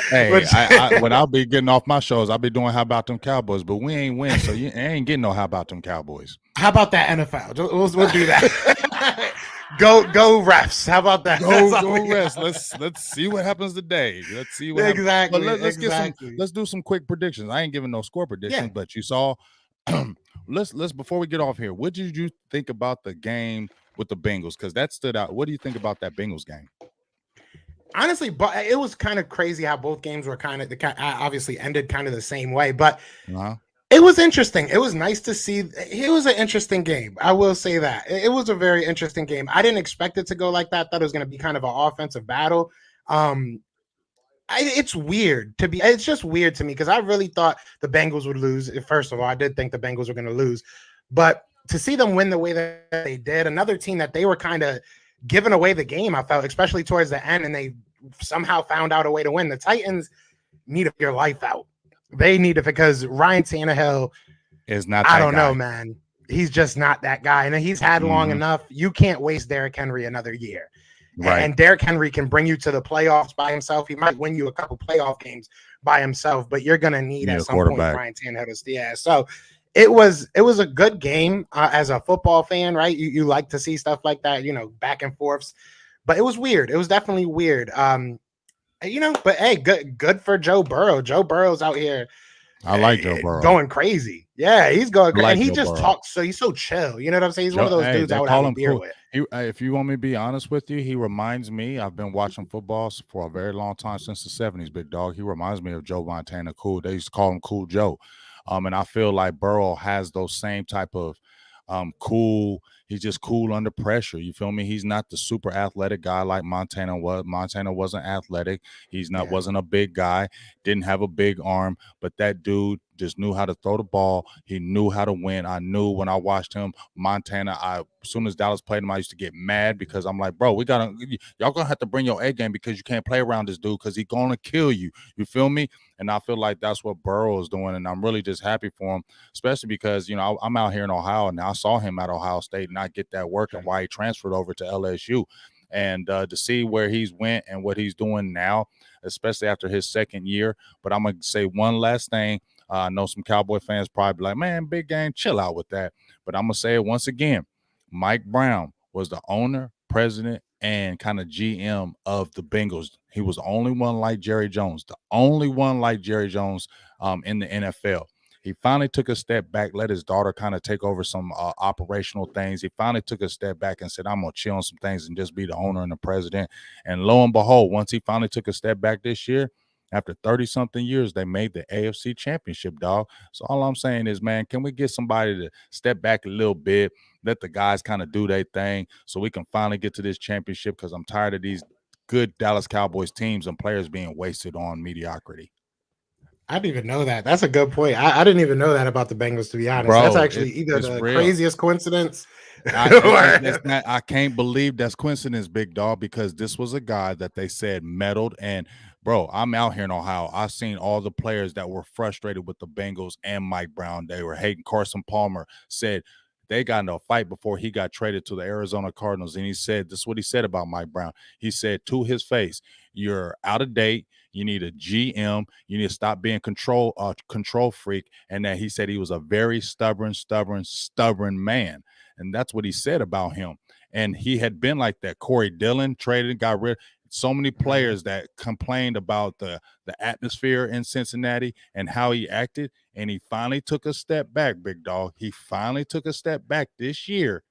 Hey, when I'll be getting off my shows, I'll be doing How About Them Cowboys, but we ain't win, so you ain't getting no How About Them Cowboys. How about that NFL? We'll do that. Go refs. How about that? Go refs. Let's see what happens today. Let's see what exactly. But let's do some quick predictions. I ain't giving no score predictions, but you saw. let's before we get off here, what did you think about the game with the Bengals? Because that stood out. What do you think about that Bengals game? Honestly, but it was kind of crazy how both games were obviously ended kind of the same way, but it was interesting. It was nice to see. It was an interesting game. I will say that it was a very interesting game. I didn't expect it to go like that. I thought it was going to be kind of an offensive battle. It's weird to be. It's just weird to me because I really thought the Bengals would lose. First of all, I did think the Bengals were going to lose, but to see them win the way that they did, another team that they were kind of giving away the game, I felt, especially towards the end, and they somehow found out a way to win. The Titans need to figure life out. They need it because Ryan Tannehill is not. I don't know, man. He's just not that guy, and he's had long enough. You can't waste Derrick Henry another year. Right. And Derrick Henry can bring you to the playoffs by himself. He might win you a couple playoff games by himself, but you're gonna need at some point Ryan Tannehill to. Yeah. So it was a good game as a football fan, right? You like to see stuff like that, back and forths. But it was weird. It was definitely weird. But hey, good for Joe Burrow. Joe Burrow's out here I like Joe Burrow. going crazy. Yeah, he's going I crazy. like And he Joe just Burrow. talks, so he's so chill. You know what I'm saying? He's one of Joe, those hey, dudes they I would have call a him beer cool. with. If you want me to be honest with you, he reminds me. I've been watching football for a very long time, since the '70s. Big dog. He reminds me of Joe Montana. Cool. They used to call him Cool Joe. And I feel like Burrow has those same type of cool. He's just cool under pressure. You feel me? He's not the super athletic guy like Montana was. Montana wasn't athletic. Wasn't a big guy. Didn't have a big arm. But that dude just knew how to throw the ball. He knew how to win. I knew when I watched him, Montana. As soon as Dallas played him, I used to get mad because I'm like, bro, y'all gonna have to bring your A game because you can't play around this dude because he's gonna kill you. You feel me? And I feel like that's what Burrow is doing, and I'm really just happy for him, especially because I'm out here in Ohio and I saw him at Ohio State not get that work and why he transferred over to LSU. And to see where he's went and what he's doing now, especially after his second year. But I'm going to say one last thing. I know some Cowboy fans probably be like, man, big game, chill out with that. But I'm going to say it once again. Mike Brown was the owner, president, and kind of GM of the Bengals. He was the only one like Jerry Jones, in the NFL. He finally took a step back, let his daughter kind of take over some operational things. He finally took a step back and said, I'm going to chill on some things and just be the owner and the president. And lo and behold, once he finally took a step back this year, after 30-something years, they made the AFC Championship, dog. So all I'm saying is, man, can we get somebody to step back a little bit, let the guys kind of do their thing so we can finally get to this championship, because I'm tired of these good Dallas Cowboys teams and players being wasted on mediocrity. I didn't even know that. That's a good point. I didn't even know that about the Bengals, to be honest. Bro, that's actually either it's the real. craziest coincidence. I can't believe that's coincidence, big dog, because this was a guy that they said meddled. And bro, I'm out here in Ohio. I've seen all the players that were frustrated with the Bengals and Mike Brown. They were hating. Carson Palmer said they got into a fight before he got traded to the Arizona Cardinals. And he said, this is what he said about Mike Brown. He said to his face, you're out of date. You need a GM. You need to stop being control freak. And that he said he was a very stubborn man. And that's what he said about him. And he had been like that. Corey Dillon traded, got rid. So many players that complained about the atmosphere in Cincinnati and how he acted. And he finally took a step back, big dog. He finally took a step back this year.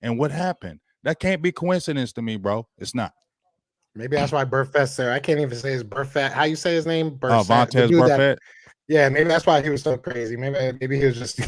And what happened? That can't be coincidence to me, bro. It's not. Maybe that's why Burfest, I can't even say his Burfett. How you say his name? Vontaze Burfict. Yeah, maybe that's why he was so crazy. Maybe he was just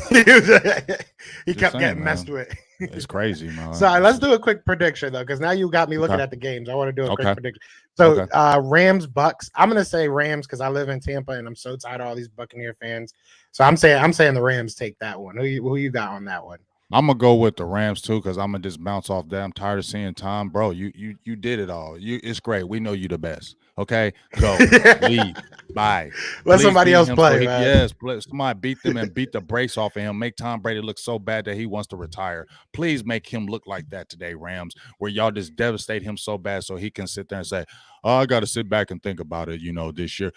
he kept getting messed with. It's crazy, man. So let's do a quick prediction though, because now you got me looking at the games. I want to do a quick prediction. So Rams Bucks. I'm gonna say Rams because I live in Tampa and I'm so tired of all these Buccaneer fans. So I'm saying the Rams take that one. Who you got on that one? I'm gonna go with the Rams too, because I'm gonna just bounce off that. I'm tired of seeing Tom, bro. You did it all. It's great. We know you the best. Okay, go leave. Bye. Let somebody else play. Yes, somebody beat them and beat the brace off of him. Make Tom Brady look so bad that he wants to retire. Please make him look like that today, Rams, where y'all just devastate him so bad so he can sit there and say, oh, I got to sit back and think about it, this year.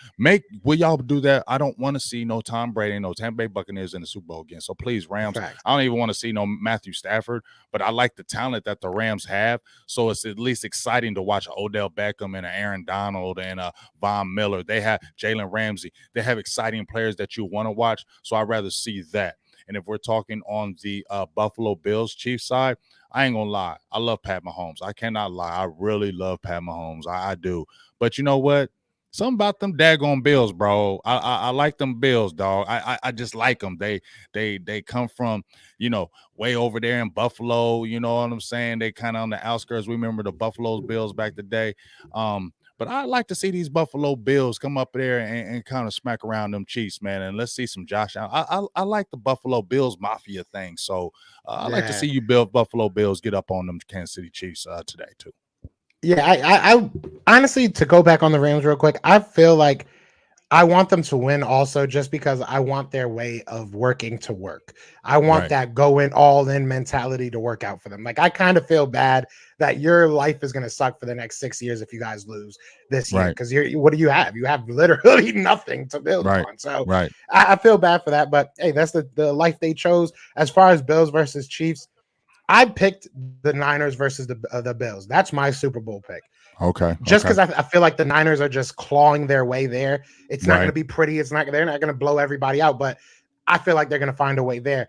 Will y'all do that? I don't want to see no Tom Brady, no Tampa Bay Buccaneers in the Super Bowl again. So please, Rams, I don't even want to see no Matthew Stafford, but I like the talent that the Rams have. So it's at least exciting to watch Odell Beckham and Aaron Donald and Von Miller. They have Jalen Ramsey. They have exciting players that you want to watch. So I'd rather see that. And if we're talking on the Buffalo Bills Chiefs side, I ain't gonna lie. I love Pat Mahomes. I cannot lie. I really love Pat Mahomes. I do. But you know what? Something about them daggone Bills, bro. I like them Bills, dog. I just like them. They come from, way over there in Buffalo. You know what I'm saying? They kind of on the outskirts. We remember the Buffalo Bills back the day. But I like to see these Buffalo Bills come up there and kind of smack around them Chiefs, man. And let's see some Josh Allen. I like the Buffalo Bills Mafia thing. So I like to see you Buffalo Bills get up on them Kansas City Chiefs today, too. Yeah, I honestly, to go back on the Rams real quick, I feel like I want them to win also just because I want their way of working to work. I want that going all in mentality to work out for them. Like, I kind of feel bad that your life is going to suck for the next 6 years if you guys lose this year. Because what do you have? You have literally nothing to build on. So I feel bad for that. But hey, that's the life they chose. As far as Bills versus Chiefs, I picked the Niners versus the Bills. That's my Super Bowl pick. Okay. Just because I feel like the Niners are just clawing their way there. It's not going to be pretty. They're not going to blow everybody out, but I feel like they're going to find a way there.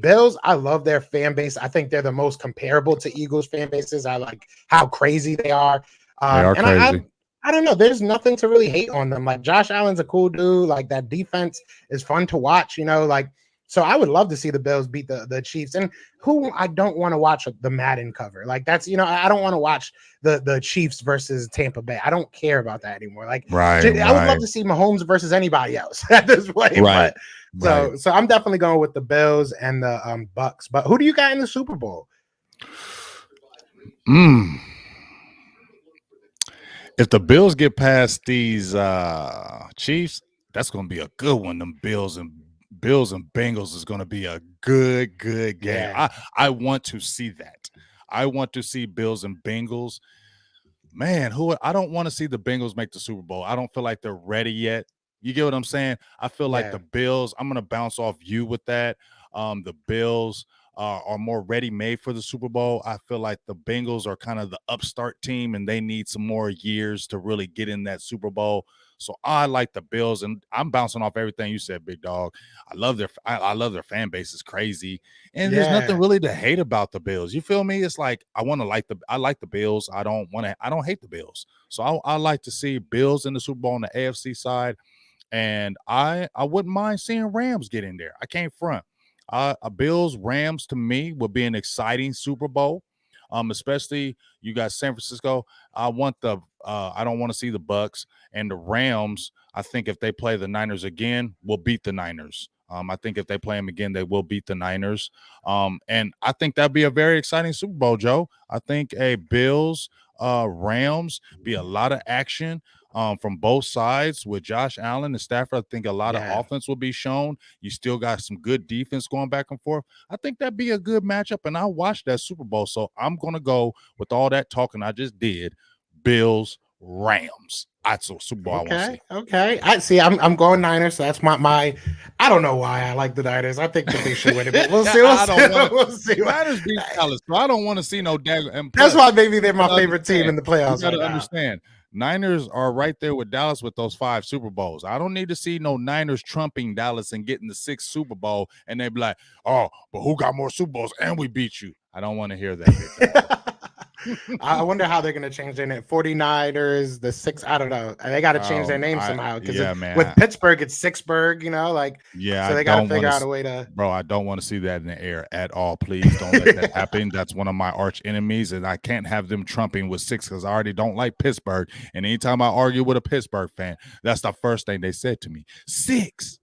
Bills, I love their fan base. I think they're the most comparable to Eagles fan bases. I like how crazy they are. They are crazy. I don't know. There's nothing to really hate on them. Like Josh Allen's a cool dude. Like that defense is fun to watch, like, so I would love to see the Bills beat the Chiefs. And who I don't want to watch the Madden cover. Like that's, I don't want to watch the Chiefs versus Tampa Bay. I don't care about that anymore. Like, I would love to see Mahomes versus anybody else at this point. Right. So I'm definitely going with the Bills and the Bucks. But who do you got in the Super Bowl? If the Bills get past these Chiefs, that's going to be a good one. Them Bills and Bengals is going to be a good game. Yeah. I want to see that. I want to see Bills and Bengals. Man, I don't want to see the Bengals make the Super Bowl. I don't feel like they're ready yet. You get what I'm saying? I feel like the Bills, I'm going to bounce off you with that. The Bills are more ready-made for the Super Bowl. I feel like the Bengals are kind of the upstart team, and they need some more years to really get in that Super Bowl. So I like the Bills, and I'm bouncing off everything you said, big dog. I love their fan base. It's crazy, and there's nothing really to hate about the Bills. You feel me? It's like I like the Bills. I don't hate the Bills. So I like to see Bills in the Super Bowl on the AFC side, and I wouldn't mind seeing Rams get in there. I can't front. A Bills Rams to me would be an exciting Super Bowl. Especially you got San Francisco. I don't want to see the Bucks and the Rams. I think if they play the Niners again, we'll beat the Niners. I think if they play them again, they will beat the Niners. And I think that'd be a very exciting Super Bowl, Joe. I think a Bills Rams be a lot of action. From both sides with Josh Allen and Stafford. I think a lot of offense will be shown. You still got some good defense going back and forth. I think that'd be a good matchup, and I watched that Super Bowl. So I'm going to go with all that talking I just did, Bills, Rams. That's a Super Bowl I want to see. Okay. I see. I'm going Niners. So that's my. I don't know why I like the Niners. I think that they should win it, but we'll see. We'll see. Niners beat Dallas, so I don't want to see no daggone. That's why maybe they're my favorite team in the playoffs. You got to understand. Niners are right there with Dallas with those 5 Super Bowls. I don't need to see no Niners trumping Dallas and getting the 6th Super Bowl, and they be like, oh, but who got more Super Bowls and we beat you? I don't want to hear that. I wonder how they're going to change their name. 49ers, the 6. I don't know. They got to change their name somehow because with Pittsburgh, it's Sixburg, so they got to figure out a way to. Bro, I don't want to see that in the air at all. Please don't let that happen. That's one of my arch enemies, and I can't have them trumping with 6 because I already don't like Pittsburgh. And anytime I argue with a Pittsburgh fan, that's the first thing they said to me. 6.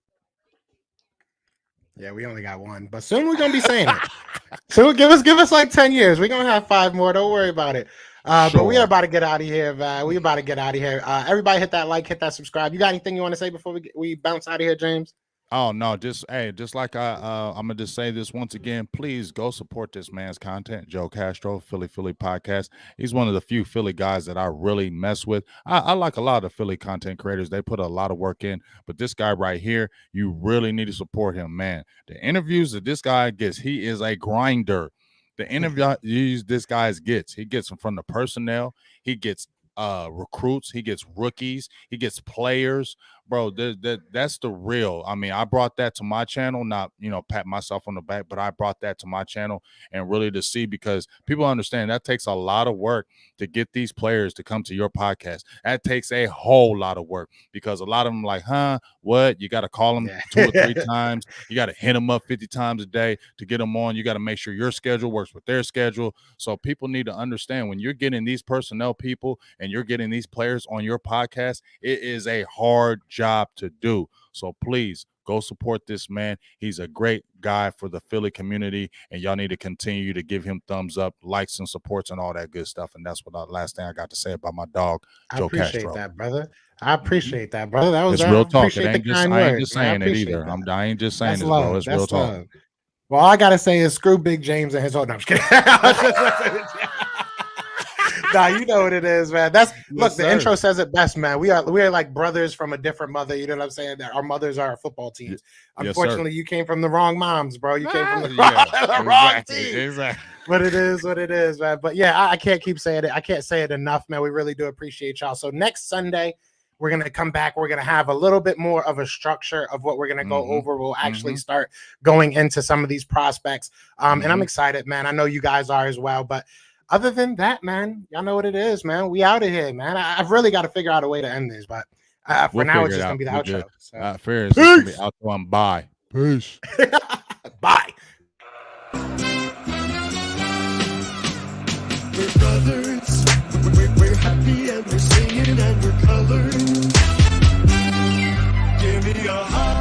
Yeah, we only got 1, but soon we're gonna be saying it. So give us like 10 years. We're gonna have 5 more. Don't worry about it. But we are about to get out of here. Everybody hit that like, hit that subscribe. You got anything you want to say before we bounce out of here, James? Oh no, just like I'm gonna just say this once again. Please go support this man's content, Joe Castro, Philly Podcast. He's one of the few Philly guys that I really mess with. I like a lot of Philly content creators. They put a lot of work in, but this guy right here, you really need to support him, man. The interviews that this guy gets, he is a grinder. The interviews this guy gets, he gets them from the personnel. He gets recruits, he gets rookies, he gets players, bro. That's the real. I mean, I brought that to my channel, not pat myself on the back, but I brought that to my channel and really to see, because people understand that takes a lot of work to get these players to come to your podcast. That takes a whole lot of work, because a lot of them like, what? You got to call them 2 or 3 times. You got to hit them up 50 times a day to get them on. You got to make sure your schedule works with their schedule. So people need to understand, when you're getting these personnel people and you're getting these players on your podcast, it is a hard job to do. So please go support this man. He's a great guy for the Philly community, and y'all need to continue to give him thumbs up, likes, and supports, and all that good stuff. And that's what the last thing I got to say about my dog, Joe Castro. I appreciate that, brother. I appreciate that, brother. That was real talk. I ain't just saying it either. I ain't just saying it, bro. It's real talk. Well, all I gotta say is screw Big James and his own. No, I'm just kidding. Nah, you know what it is, man. That's look, the sir. intro says it best, man. We are like brothers from a different mother. You know what I'm saying? That our mothers are our football teams. Yes, Unfortunately, you came from the wrong moms, bro. You came from the, Yeah, wrong team. exactly. But it is what it is, man. But yeah, I can't keep saying it. I can't say it enough, man. We really do appreciate y'all. So next Sunday, we're going to come back. We're going to have a little bit more of a structure of what we're going to go over. We'll actually start going into some of these prospects. And I'm excited, man. I know you guys are as well. But other than that, man, y'all know what it is, man. We out of here, man. I've really got to figure out a way to end this. But for now, it's just going to be the outro. So. Fair is going to be outro and bye. Peace. Bye. We're brothers. We're happy and we're singing and we're colored. Give me a heart.